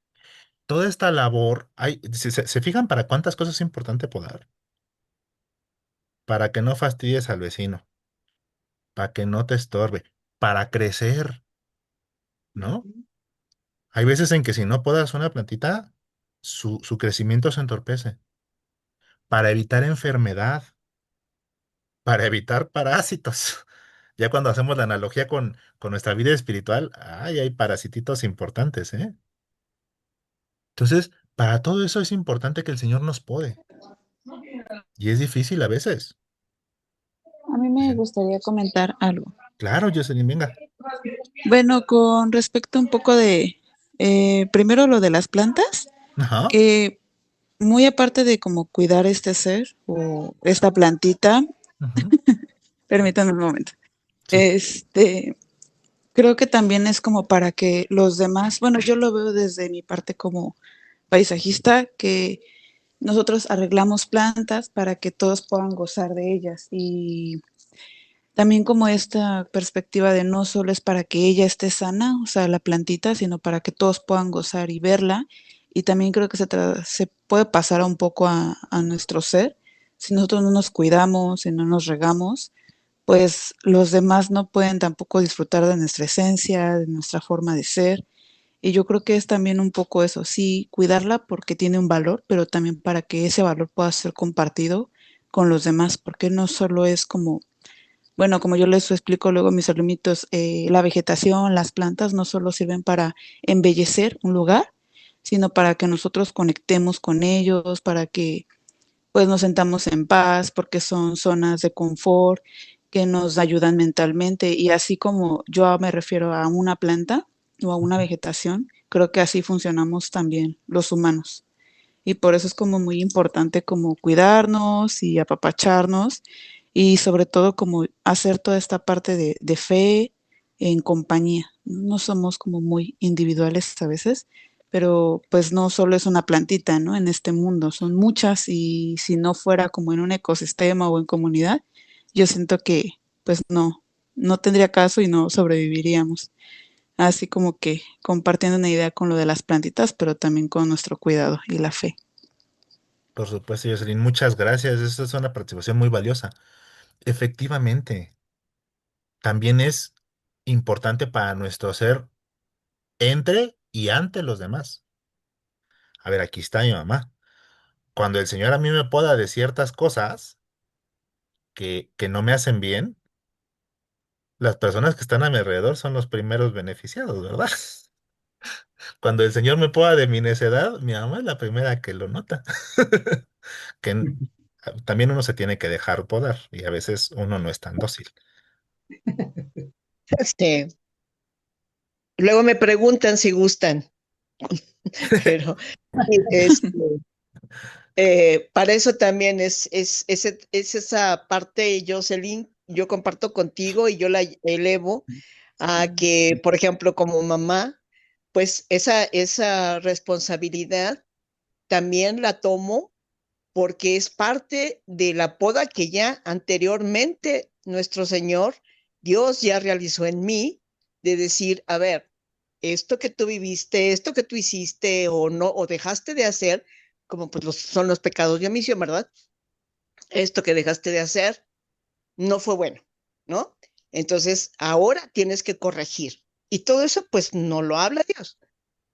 Toda esta labor, se fijan para cuántas cosas es importante podar, para que no fastidies al vecino, para que no te estorbe, para crecer, ¿no? Ujú. Hay veces en que si no podas una plantita, su crecimiento se entorpece, para evitar enfermedad, para evitar parásitos. Ya cuando hacemos la analogía con nuestra vida espiritual, ay, hay parasititos importantes, ¿eh? Entonces, para todo eso es importante que el Señor nos pode. Y es difícil a veces. A mí me gustaría comentar algo. Claro, Jocelyn, venga. Bueno, con respecto un poco de, primero lo de las plantas, Ajá. que muy aparte de como cuidar este ser o esta plantita, Ujú. permítanme un momento, Sí. creo que también es como para que los demás, bueno, yo lo veo desde mi parte como paisajista, que nosotros arreglamos plantas para que todos puedan gozar de ellas. Y también como esta perspectiva de no solo es para que ella esté sana, o sea, la plantita, sino para que todos puedan gozar y verla. Y también creo que se puede pasar un poco a nuestro ser. Si nosotros no nos cuidamos, si no nos regamos, pues los demás no pueden tampoco disfrutar de nuestra esencia, de nuestra forma de ser. Y yo creo que es también un poco eso, sí, cuidarla porque tiene un valor, pero también para que ese valor pueda ser compartido con los demás, porque no solo es como, bueno, como yo les explico luego a mis alumnitos, la vegetación, las plantas no solo sirven para embellecer un lugar, sino para que nosotros conectemos con ellos, para que pues nos sentamos en paz, porque son zonas de confort que nos ayudan mentalmente. Y así como yo me refiero a una planta o a una vegetación, creo que así funcionamos también los humanos. Y por eso es como muy importante como cuidarnos y apapacharnos y sobre todo como hacer toda esta parte de fe en compañía. No somos como muy individuales a veces, pero pues no solo es una plantita, ¿no? En este mundo, son muchas y si no fuera como en un ecosistema o en comunidad, yo siento que pues no tendría caso y no sobreviviríamos. Así como que compartiendo una idea con lo de las plantitas, pero también con nuestro cuidado y la fe. Por supuesto, Jocelyn, muchas gracias. Esta es una participación muy valiosa. Efectivamente, también es importante para nuestro ser entre y ante los demás. A ver, aquí está mi mamá. Cuando el Señor a mí me poda de ciertas cosas que no me hacen bien, las personas que están a mi alrededor son los primeros beneficiados, ¿verdad? Cuando el Señor me poda de mi necedad, mi mamá es la primera que lo nota. Que también uno se tiene que dejar podar y a veces uno no es tan dócil. Este, luego me preguntan si gustan, pero este, para eso también es esa parte, Jocelyn, yo comparto contigo y yo la elevo a que, por ejemplo, como mamá, pues esa responsabilidad también la tomo porque es parte de la poda que ya anteriormente nuestro Señor, Dios ya realizó en mí, de decir, a ver, esto que tú viviste, esto que tú hiciste o no, o dejaste de hacer, como pues son los pecados de omisión, ¿verdad? Esto que dejaste de hacer no fue bueno, ¿no? Entonces, ahora tienes que corregir. Y todo eso, pues, no lo habla Dios.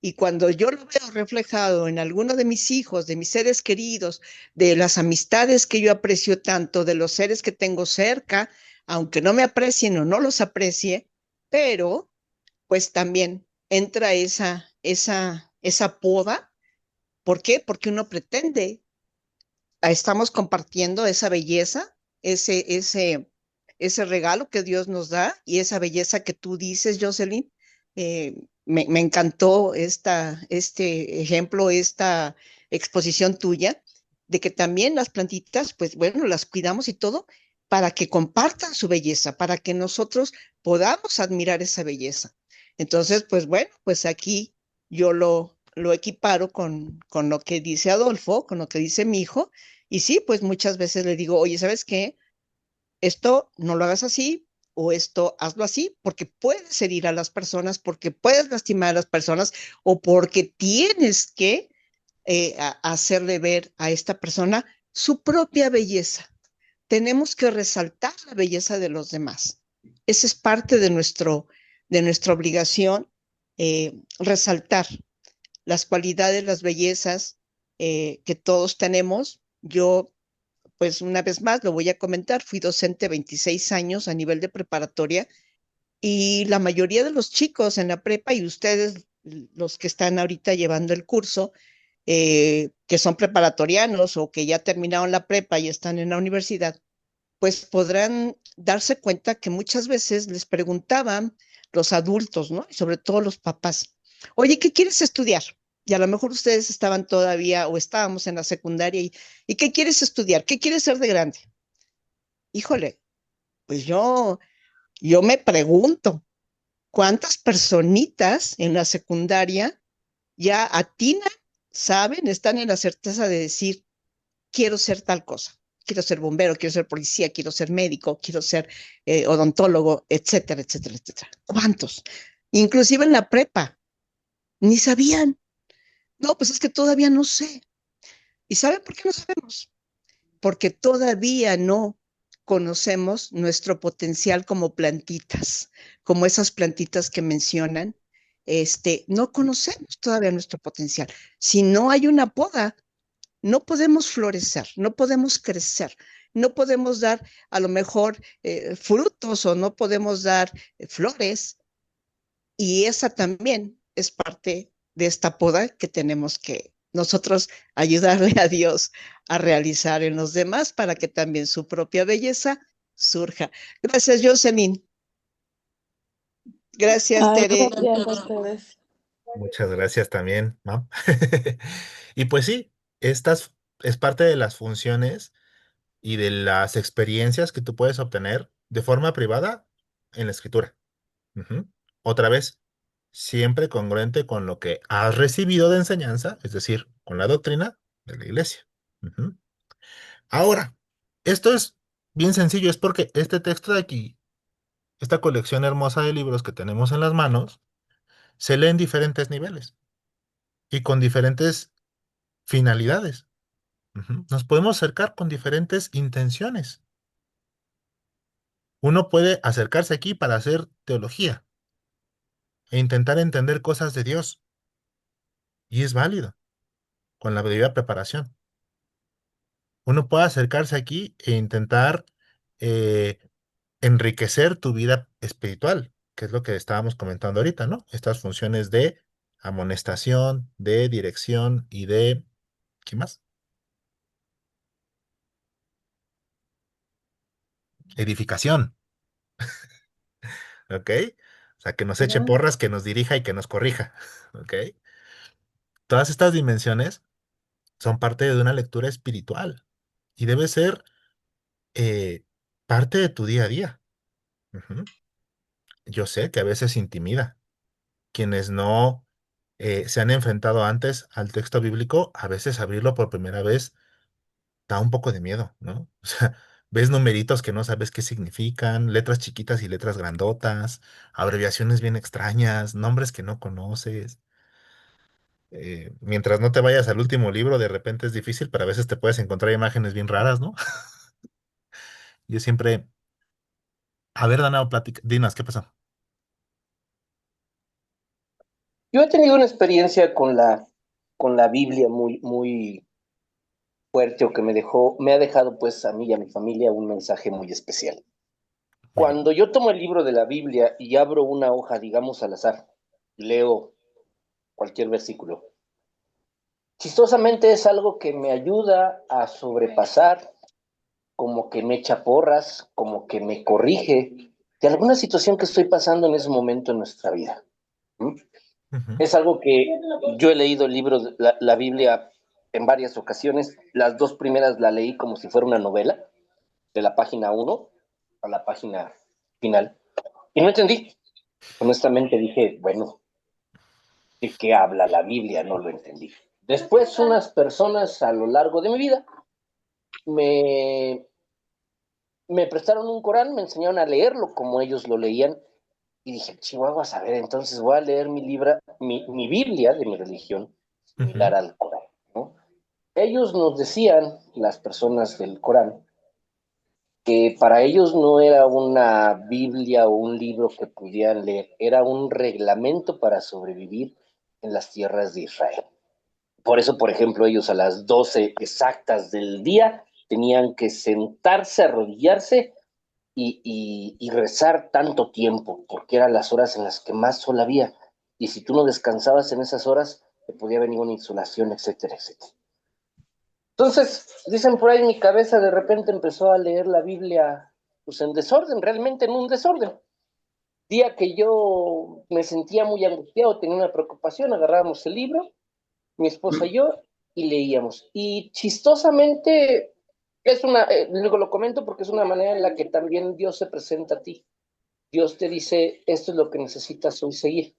Y cuando yo lo veo reflejado en alguno de mis hijos, de mis seres queridos, de las amistades que yo aprecio tanto, de los seres que tengo cerca, aunque no me aprecien o no los aprecie, pero pues también entra esa poda. ¿Por qué? Porque uno pretende, estamos compartiendo esa belleza, ese regalo que Dios nos da y esa belleza que tú dices, Jocelyn. Me encantó este ejemplo, esta exposición tuya, de que también las plantitas, pues bueno, las cuidamos y todo para que compartan su belleza, para que nosotros podamos admirar esa belleza. Entonces, pues bueno, pues aquí yo lo equiparo con lo que dice Adolfo, con lo que dice mi hijo, y sí, pues muchas veces le digo, oye, ¿sabes qué? Esto no lo hagas así o esto hazlo así, porque puedes herir a las personas, porque puedes lastimar a las personas o porque tienes que hacerle ver a esta persona su propia belleza. Tenemos que resaltar la belleza de los demás. Esa es parte de nuestra obligación, resaltar las cualidades, las bellezas que todos tenemos. Yo pues una vez más lo voy a comentar, fui docente 26 años a nivel de preparatoria y la mayoría de los chicos en la prepa y ustedes, los que están ahorita llevando el curso, que son preparatorianos o que ya terminaron la prepa y están en la universidad, pues podrán darse cuenta que muchas veces les preguntaban los adultos, ¿no? Y sobre todo los papás, oye, ¿qué quieres estudiar? Y a lo mejor ustedes estaban todavía o estábamos en la secundaria ¿y qué quieres estudiar? ¿Qué quieres ser de grande? Híjole, pues yo me pregunto, ¿cuántas personitas en la secundaria ya atinan, saben, están en la certeza de decir, quiero ser tal cosa. Quiero ser bombero, quiero ser policía, quiero ser médico, quiero ser odontólogo, etcétera, etcétera, etcétera. ¿Cuántos? Inclusive en la prepa, ni sabían. No, pues es que todavía no sé. ¿Y saben por qué no sabemos? Porque todavía no conocemos nuestro potencial como plantitas, como esas plantitas que mencionan. No conocemos todavía nuestro potencial. Si no hay una poda, no podemos florecer, no podemos crecer, no podemos dar a lo mejor frutos o no podemos dar flores. Y esa también es parte de esta poda que tenemos que nosotros ayudarle a Dios a realizar en los demás para que también su propia belleza surja. Gracias, Jocelyn. Gracias, Ay, Tere. gracias a ustedes. Muchas gracias también, Mam. Y pues sí, estas es parte de las funciones y de las experiencias que tú puedes obtener de forma privada en la escritura. Ujú. Otra vez, siempre congruente con lo que has recibido de enseñanza, es decir, con la doctrina de la iglesia. Ujú. Ahora, esto es bien sencillo, es porque este texto de aquí, esta colección hermosa de libros que tenemos en las manos, se lee en diferentes niveles y con diferentes finalidades. Ujú. Nos podemos acercar con diferentes intenciones. Uno puede acercarse aquí para hacer teología e intentar entender cosas de Dios, y es válido, con la debida preparación. Uno puede acercarse aquí e intentar eh, enriquecer tu vida espiritual, que es lo que estábamos comentando ahorita, ¿no? Estas funciones de amonestación, de dirección y de, ¿qué más? Edificación, ¿ok? O sea, que nos eche porras, que nos dirija y que nos corrija, ¿ok? Todas estas dimensiones son parte de una lectura espiritual y debe ser eh, parte de tu día a día. Ujú. Yo sé que a veces intimida. Quienes no se han enfrentado antes al texto bíblico, a veces abrirlo por primera vez da un poco de miedo, ¿no? O sea, ves numeritos que no sabes qué significan, letras chiquitas y letras grandotas, abreviaciones bien extrañas, nombres que no conoces. Mientras no te vayas al último libro, de repente es difícil, pero a veces te puedes encontrar imágenes bien raras, ¿no? Yo siempre... A ver, Dana, dinos, ¿qué pasó? Yo he tenido una experiencia con la Biblia muy, muy fuerte o que me ha dejado pues a mí y a mi familia un mensaje muy especial. Muy bien. Cuando yo tomo el libro de la Biblia y abro una hoja, digamos al azar, leo cualquier versículo, chistosamente es algo que me ayuda a sobrepasar, como que me echa porras, como que me corrige de alguna situación que estoy pasando en ese momento en nuestra vida. ¿Mm? Ujú, Es algo que yo he leído el libro, la Biblia en varias ocasiones. Las dos primeras la leí como si fuera una novela, de la página 1 a la página final. Y no entendí. Honestamente dije, bueno, ¿de qué habla la Biblia? No lo entendí. Después unas personas a lo largo de mi vida me, me prestaron un Corán, me enseñaron a leerlo como ellos lo leían. Y dije, chihuahuas, a ver, entonces voy a leer mi Biblia de mi religión, ujú, similar al Corán, ¿no? Ellos nos decían, las personas del Corán, que para ellos no era una Biblia o un libro que pudieran leer, era un reglamento para sobrevivir en las tierras de Israel. Por eso, por ejemplo, ellos a las 12 exactas del día tenían que sentarse, arrodillarse y rezar tanto tiempo, porque eran las horas en las que más sol había. Y si tú no descansabas en esas horas, te podía venir una insolación, etcétera, etcétera. Entonces, dicen por ahí, mi cabeza de repente empezó a leer la Biblia pues en desorden, realmente en un desorden. Día que yo me sentía muy angustiado, tenía una preocupación, agarrábamos el libro, mi esposa y yo, y leíamos. Y chistosamente, luego lo comento porque es una manera en la que también Dios se presenta a ti. Dios te dice, esto es lo que necesitas hoy seguir.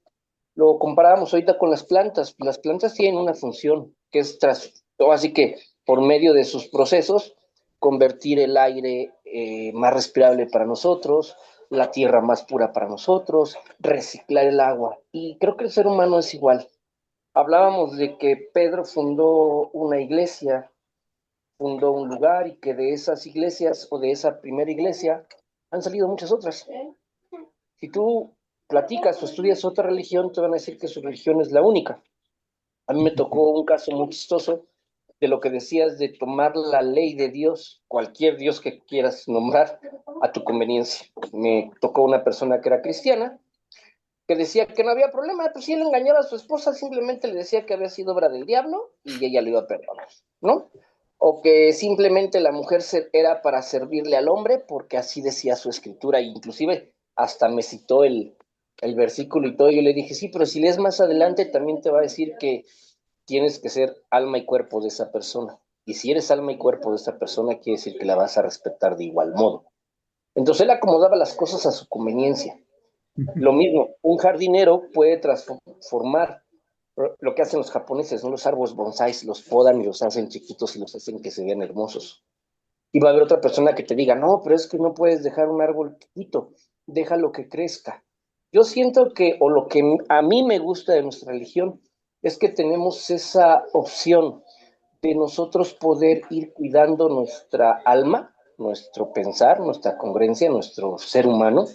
Lo comparábamos ahorita con las plantas. Las plantas tienen una función que es así que por medio de sus procesos, convertir el aire más respirable para nosotros, la tierra más pura para nosotros, reciclar el agua. Y creo que el ser humano es igual. Hablábamos de que Pedro fundó una iglesia, fundó un lugar, y que de esas iglesias o de esa primera iglesia han salido muchas otras. Si tú platicas o estudias otra religión, te van a decir que su religión es la única. A mí me tocó un caso muy chistoso de lo que decías de tomar la ley de Dios, cualquier Dios que quieras nombrar, a tu conveniencia. Me tocó una persona que era cristiana, que decía que no había problema, pues si él engañaba a su esposa, simplemente le decía que había sido obra del diablo y ella le iba a perdonar, ¿no? O que simplemente la mujer era para servirle al hombre, porque así decía su escritura, e inclusive hasta me citó el versículo y todo. Yo le dije, sí, pero si lees más adelante también te va a decir que tienes que ser alma y cuerpo de esa persona. Y si eres alma y cuerpo de esa persona, quiere decir que la vas a respetar de igual modo. Entonces él acomodaba las cosas a su conveniencia. Lo mismo, un jardinero puede transformar lo que hacen los japoneses, ¿no? Los árboles bonsáis los podan y los hacen chiquitos y los hacen que se vean hermosos. Y va a haber otra persona que te diga, no, pero es que no puedes dejar un árbol chiquito, déjalo que crezca. Yo siento que, o lo que a mí me gusta de nuestra religión, es que tenemos esa opción de nosotros poder ir cuidando nuestra alma, nuestro pensar, nuestra congruencia, nuestro ser humano,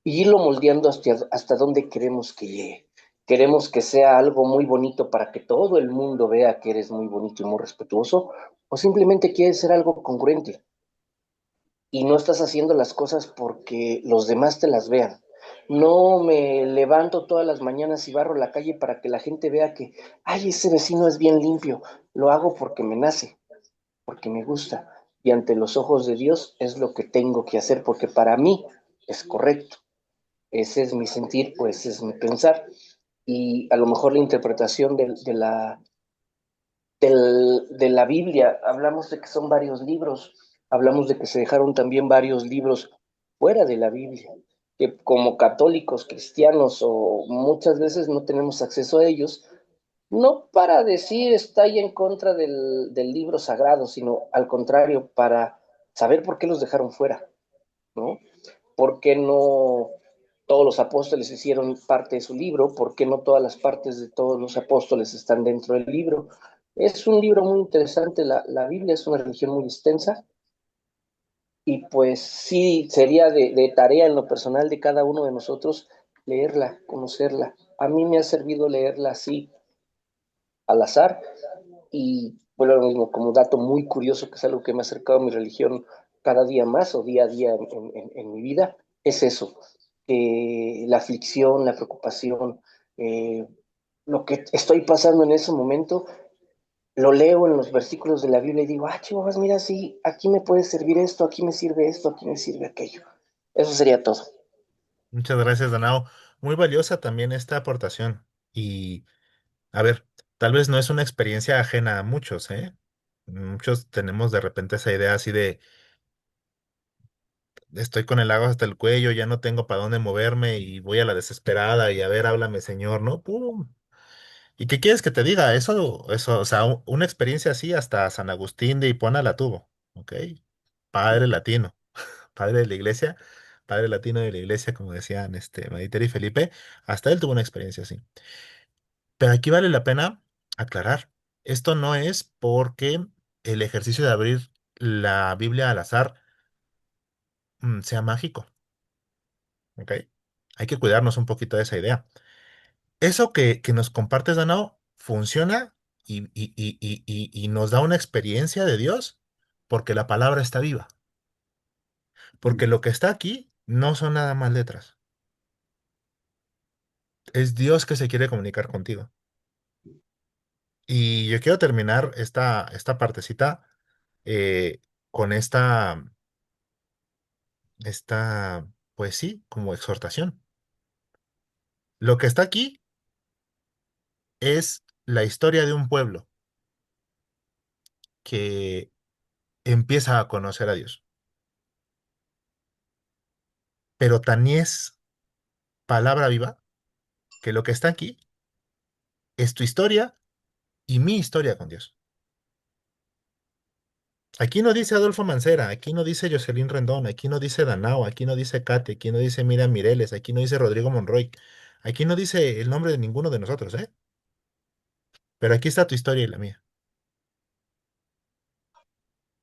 y irlo moldeando hasta donde queremos que llegue. Queremos que sea algo muy bonito para que todo el mundo vea que eres muy bonito y muy respetuoso, o simplemente quieres ser algo congruente y no estás haciendo las cosas porque los demás te las vean. No me levanto todas las mañanas y barro la calle para que la gente vea que, ay, ese vecino es bien limpio. Lo hago porque me nace, porque me gusta. Y ante los ojos de Dios es lo que tengo que hacer, porque para mí es correcto. Ese es mi sentir, pues ese es mi pensar. Y a lo mejor la interpretación de la Biblia, hablamos de que son varios libros, hablamos de que se dejaron también varios libros fuera de la Biblia, que como católicos, cristianos o muchas veces no tenemos acceso a ellos, no para decir está ahí en contra del libro sagrado, sino al contrario, para saber por qué los dejaron fuera, ¿no? ¿Por qué no todos los apóstoles hicieron parte de su libro? ¿Por qué no todas las partes de todos los apóstoles están dentro del libro? Es un libro muy interesante, la Biblia es una religión muy extensa, y pues sí, sería de tarea en lo personal de cada uno de nosotros leerla, conocerla. A mí me ha servido leerla así, al azar, y bueno, lo mismo, como dato muy curioso, que es algo que me ha acercado a mi religión cada día más o día a día en mi vida, es eso, la aflicción, la preocupación, lo que estoy pasando en ese momento, lo leo en los versículos de la Biblia y digo, ah, chivas, mira, sí, aquí me puede servir esto, aquí me sirve aquello. Eso sería todo. Muchas gracias, Danao. Muy valiosa también esta aportación. Y, a ver, tal vez no es una experiencia ajena a muchos, ¿eh? Muchos tenemos de repente esa idea así de, estoy con el agua hasta el cuello, ya no tengo para dónde moverme y voy a la desesperada y a ver, háblame, Señor, ¿no? ¡Pum! ¿Y qué quieres que te diga? Eso, o sea, una experiencia así hasta San Agustín de Hipona la tuvo, ¿ok? Padre latino, padre de la iglesia, padre latino de la iglesia, como decían Maditer y Felipe, hasta él tuvo una experiencia así. Pero aquí vale la pena aclarar, esto no es porque el ejercicio de abrir la Biblia al azar sea mágico, ¿ok? Hay que cuidarnos un poquito de esa idea. Eso que nos compartes, Danao, funciona y nos da una experiencia de Dios porque la palabra está viva. Porque lo que está aquí no son nada más letras. Es Dios que se quiere comunicar contigo. Y yo quiero terminar esta partecita con pues sí, como exhortación. Lo que está aquí es la historia de un pueblo que empieza a conocer a Dios. Pero tan es palabra viva que lo que está aquí es tu historia y mi historia con Dios. Aquí no dice Adolfo Mancera, aquí no dice Jocelyn Rendón, aquí no dice Danao, aquí no dice Kate, aquí no dice Miriam Mireles, aquí no dice Rodrigo Monroy, aquí no dice el nombre de ninguno de nosotros, ¿eh? Pero aquí está tu historia y la mía.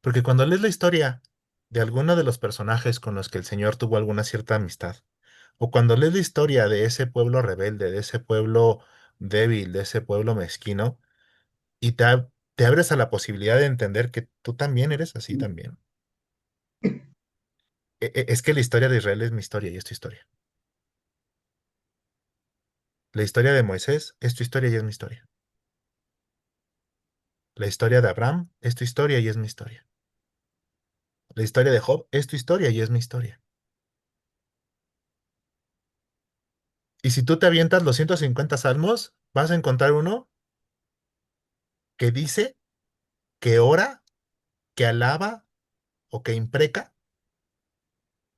Porque cuando lees la historia de alguno de los personajes con los que el Señor tuvo alguna cierta amistad, o cuando lees la historia de ese pueblo rebelde, de ese pueblo débil, de ese pueblo mezquino, y te abres a la posibilidad de entender que tú también eres así también. Es que la historia de Israel es mi historia y es tu historia. La historia de Moisés es tu historia y es mi historia. La historia de Abraham es tu historia y es mi historia. La historia de Job es tu historia y es mi historia. Y si tú te avientas los 150 salmos, vas a encontrar uno que dice, que ora, que alaba o que impreca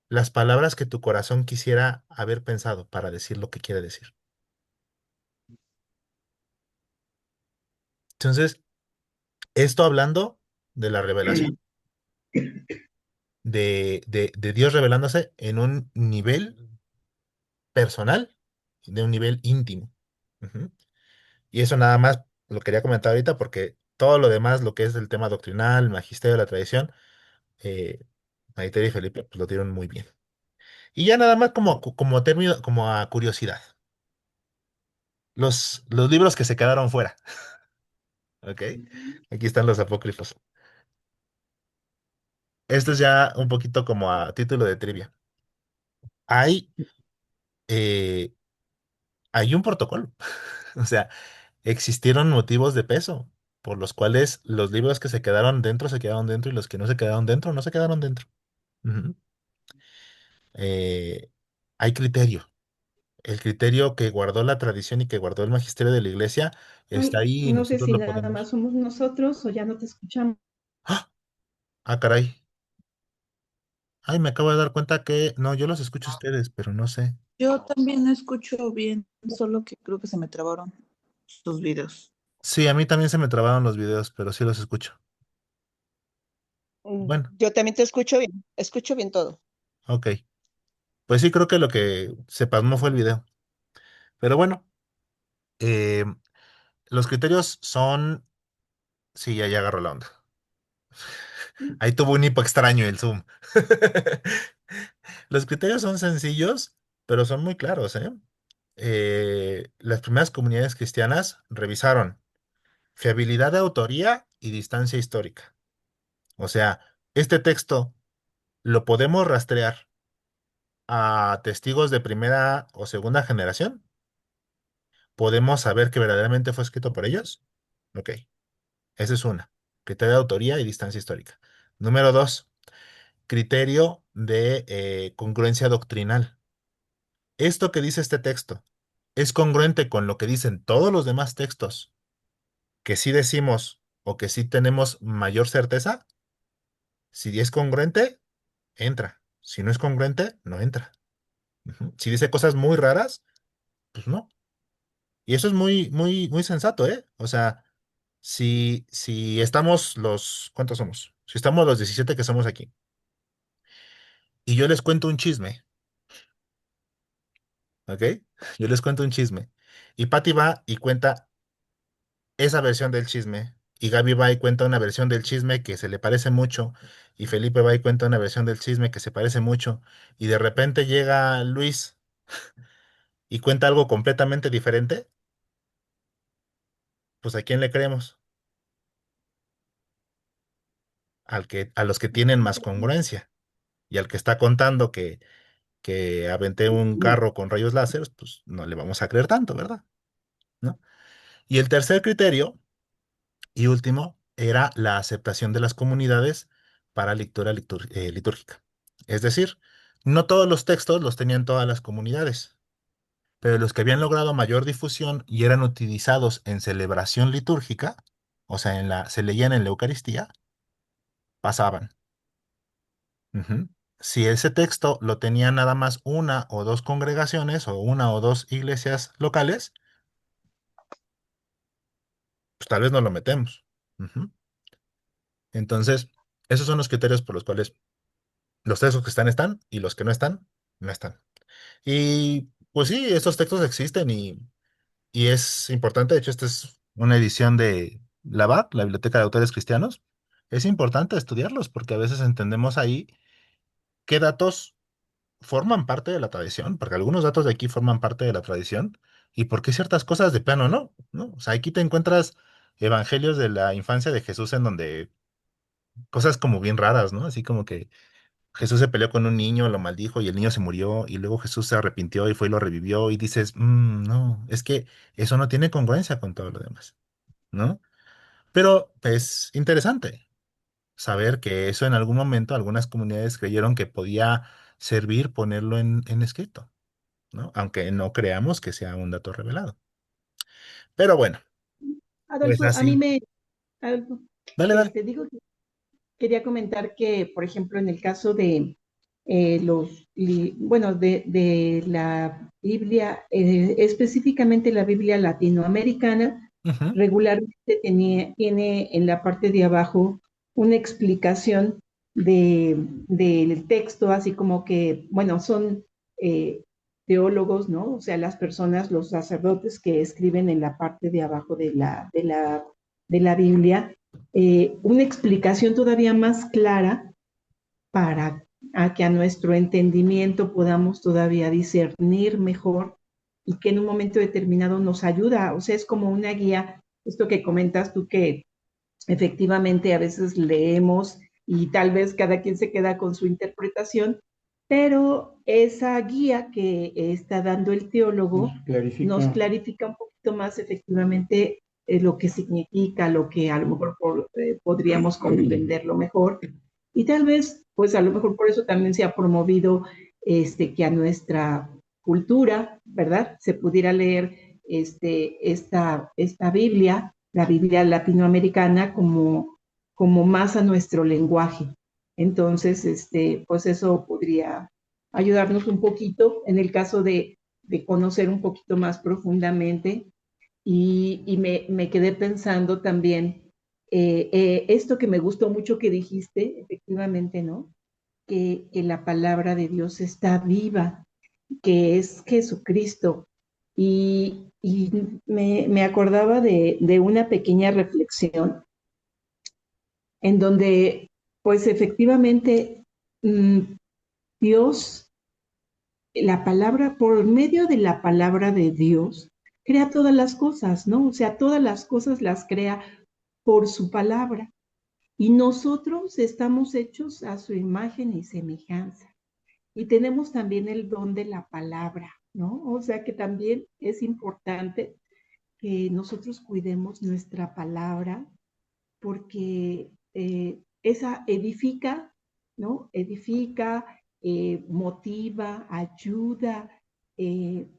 las palabras que tu corazón quisiera haber pensado para decir lo que quiere decir. Entonces, esto hablando de la revelación, de Dios revelándose en un nivel personal, de un nivel íntimo. Ujú. Y eso nada más lo quería comentar ahorita porque todo lo demás, lo que es el tema doctrinal, el magisterio, la tradición, eh, Maite y Felipe pues, lo dieron muy bien. Y ya nada más como término, como a curiosidad. Los libros que se quedaron fuera, ¿ok? Aquí están los apócrifos. Esto es ya un poquito como a título de trivia. Hay, eh, hay un protocolo. O sea, existieron motivos de peso por los cuales los libros que se quedaron dentro y los que no se quedaron dentro, no se quedaron dentro. Ujú. Eh, hay criterio. El criterio que guardó la tradición y que guardó el magisterio de la iglesia está Ay, ahí y no sé nosotros si lo nada más podemos. somos nosotros o ya no te escuchamos. ¡Ah! Ah, caray. Ay, me acabo de dar cuenta que no, yo los escucho a ustedes, pero no sé. Yo también no escucho bien, solo que creo que se me trabaron sus videos. Sí, a mí también se me trabaron los videos, pero sí los escucho. Bueno, Yo también te escucho bien todo. ok. Pues sí, creo que lo que se pasmó fue el video. Pero bueno, eh, los criterios son. Sí, ya agarro la onda. Ahí tuvo un hipo extraño el Zoom. Los criterios son sencillos, pero son muy claros, ¿eh? Las primeras comunidades cristianas revisaron fiabilidad de autoría y distancia histórica. O sea, este texto lo podemos rastrear a testigos de primera o segunda generación. ¿Podemos saber que verdaderamente fue escrito por ellos? Ok, esa es una. Criterio de autoría y distancia histórica. Número dos, criterio de congruencia doctrinal. Esto que dice este texto es congruente con lo que dicen todos los demás textos que sí decimos o que sí tenemos mayor certeza. Si es congruente, entra. Si no es congruente, no entra. Ujú. Si dice cosas muy raras, pues no. Y eso es muy, muy, muy sensato, ¿eh? O sea, si estamos ¿cuántos somos? Si estamos los 17 que somos aquí, y yo les cuento un chisme, ¿ok? Yo les cuento un chisme. Y Patty va y cuenta esa versión del chisme. Y Gaby va y cuenta una versión del chisme que se le parece mucho. Y Felipe va y cuenta una versión del chisme que se parece mucho. Y de repente llega Luis y cuenta algo completamente diferente. Pues ¿a quién le creemos? A los que tienen más congruencia. Y al que está contando que aventé un carro con rayos láser, pues no le vamos a creer tanto, ¿verdad? ¿No? Y el tercer criterio y último era la aceptación de las comunidades para lectura litúrgica. Es decir, no todos los textos los tenían todas las comunidades, pero los que habían logrado mayor difusión y eran utilizados en celebración litúrgica, o sea, se leían en la Eucaristía, pasaban. Ujú. Si ese texto lo tenía nada más una o dos congregaciones o una o dos iglesias locales, pues tal vez no lo metemos. Ujú. Entonces, Esos son los criterios por los cuales los textos que están, y los que no están, no están. Y pues sí, estos textos existen y es importante. De hecho, esta es una edición de la BAC, la Biblioteca de Autores Cristianos. Es importante estudiarlos porque a veces entendemos ahí qué datos forman parte de la tradición, porque algunos datos de aquí forman parte de la tradición y por qué ciertas cosas de plano no, ¿no? O sea, aquí te encuentras evangelios de la infancia de Jesús en donde cosas como bien raras, ¿no? Así como que Jesús se peleó con un niño, lo maldijo y el niño se murió y luego Jesús se arrepintió y fue y lo revivió y dices, no, es que eso no tiene congruencia con todo lo demás, ¿no? Pero es interesante saber que eso en algún momento algunas comunidades creyeron que podía servir ponerlo en escrito, ¿no? Aunque no creamos que sea un dato revelado. Pero bueno, pues Adolfo, a mí así. me, Adolfo, Dale, dale. digo que quería comentar que, por ejemplo, en el caso de bueno, de la Biblia, específicamente la Biblia latinoamericana, Ujú, regularmente tiene en la parte de abajo una explicación del texto, así como que, bueno, son eh, teólogos, ¿no? O sea, las personas, los sacerdotes que escriben en la parte de abajo de la Biblia, una explicación todavía más clara para que a nuestro entendimiento podamos todavía discernir mejor y que en un momento determinado nos ayuda. O sea, es como una guía, esto que comentas tú, que efectivamente a veces leemos y tal vez cada quien se queda con su interpretación, pero esa guía que está dando el teólogo nos clarifica un poquito más efectivamente lo que significa, lo que a lo mejor podríamos comprenderlo mejor. Y tal vez, pues a lo mejor por eso también se ha promovido que a nuestra cultura, ¿verdad? Se pudiera leer esta Biblia, la Biblia latinoamericana, como más a nuestro lenguaje. Entonces, pues eso podría ayudarnos un poquito en el caso de conocer un poquito más profundamente. Y me quedé pensando también, esto que me gustó mucho que dijiste, efectivamente, ¿no? Que la palabra de Dios está viva, que es Jesucristo. Y me acordaba de una pequeña reflexión en donde, pues efectivamente, mm, Dios, la palabra, por medio de la palabra de Dios, crea todas las cosas, ¿no? O sea, todas las cosas las crea por su palabra. Y nosotros estamos hechos a su imagen y semejanza. Y tenemos también el don de la palabra, ¿no? O sea que también es importante que nosotros cuidemos nuestra palabra porque esa edifica, ¿no? Edifica, motiva, ayuda,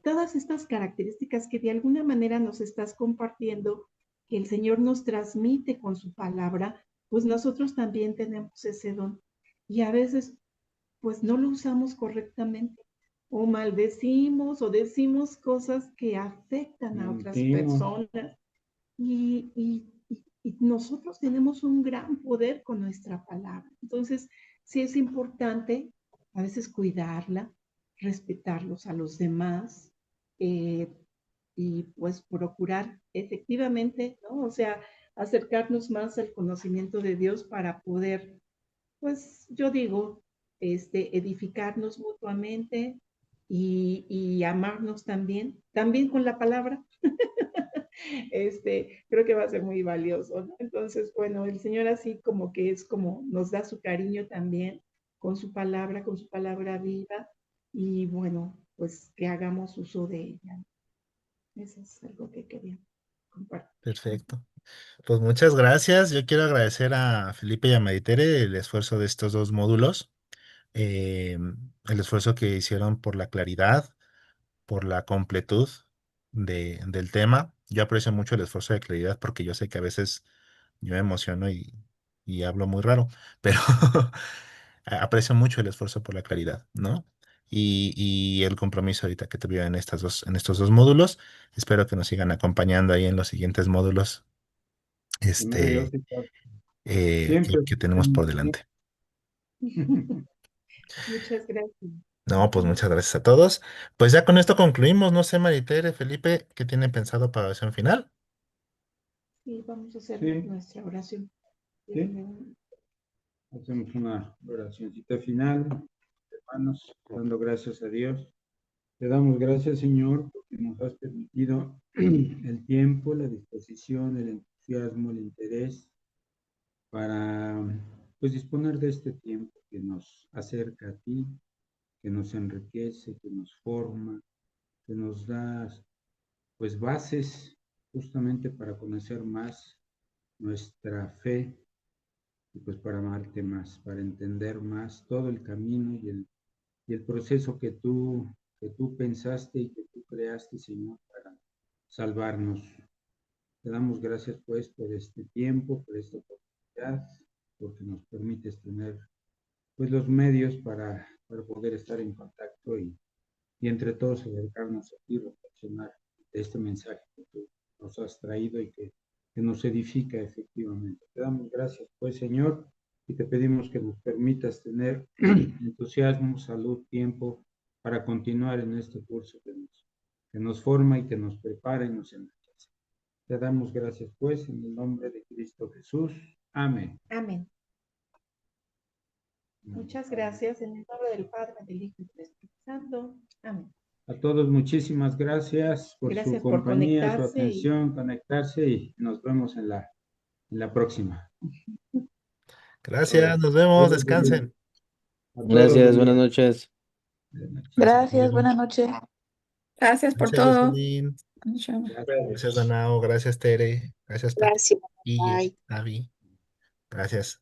todas estas características que de alguna manera nos estás compartiendo, que el Señor nos transmite con su palabra, pues nosotros también tenemos ese don. Y a veces, pues no lo usamos correctamente. O maldecimos o decimos cosas que afectan a otras Mentimos. personas y nosotros tenemos un gran poder con nuestra palabra. Entonces, sí es importante a veces cuidarla, respetarlos a los demás eh, y pues procurar efectivamente, ¿no? O sea, acercarnos más al conocimiento de Dios para poder, pues yo digo, edificarnos mutuamente y amarnos también con la palabra. Creo que va a ser muy valioso, ¿no? Entonces, bueno, el Señor así como que es como nos da su cariño también con su palabra viva, y bueno, pues que hagamos uso de ella. Eso es algo que quería compartir. perfecto. Pues muchas gracias. Yo quiero agradecer a Felipe y a Meditere el esfuerzo de estos dos módulos, eh, el esfuerzo que hicieron por la claridad, por la completud del tema. Yo aprecio mucho el esfuerzo de claridad porque yo sé que a veces yo me emociono y hablo muy raro, pero aprecio mucho el esfuerzo por la claridad, ¿no? Y el compromiso ahorita que tuvieron en estos dos módulos. Espero que nos sigan acompañando ahí en los siguientes módulos. Primero Dios Este, y todo. Siempre. que tenemos por delante. Muchas gracias. No, pues muchas gracias a todos. Pues ya con esto concluimos. No sé, Maritere, Felipe, ¿qué tienen pensado para la oración final? Sí, vamos a hacer Sí. nuestra oración. Sí. Hacemos una oracióncita final, hermanos, dando gracias a Dios. Te damos gracias, Señor, porque nos has permitido el tiempo, la disposición, el entusiasmo, el interés para pues disponer de este tiempo que nos acerca a ti, que nos enriquece, que nos forma, que nos da pues bases justamente para conocer más nuestra fe y pues para amarte más, para entender más todo el camino y el proceso que tú pensaste y que tú creaste, Señor, para salvarnos. Te damos gracias pues por este tiempo, por esta oportunidad, porque nos permites tener pues los medios para poder estar en contacto y entre todos acercarnos a ti, reflexionar de este mensaje que tú nos has traído y que nos edifica efectivamente. Te damos gracias pues, Señor, y te pedimos que nos permitas tener entusiasmo, salud, tiempo para continuar en este curso que nos forma y que nos prepara y nos enriquece. Te damos gracias pues en el nombre de Cristo Jesús. Amén. Amén. Muchas gracias en el nombre del Padre, del Hijo y del Espíritu Santo. Amén. A todos muchísimas gracias por Gracias su por compañía, su conectarse atención, conectarse y nos vemos en la próxima. Gracias, nos vemos, descansen. A todos, Gracias, buen buenas día. noches. Gracias, buenas noches. Gracias por Gracias, todo. Jocelyn. Chao. Gracias, Danao. Gracias, Tere. Gracias, Pati. Gracias. Y Bye. Avi. Gracias.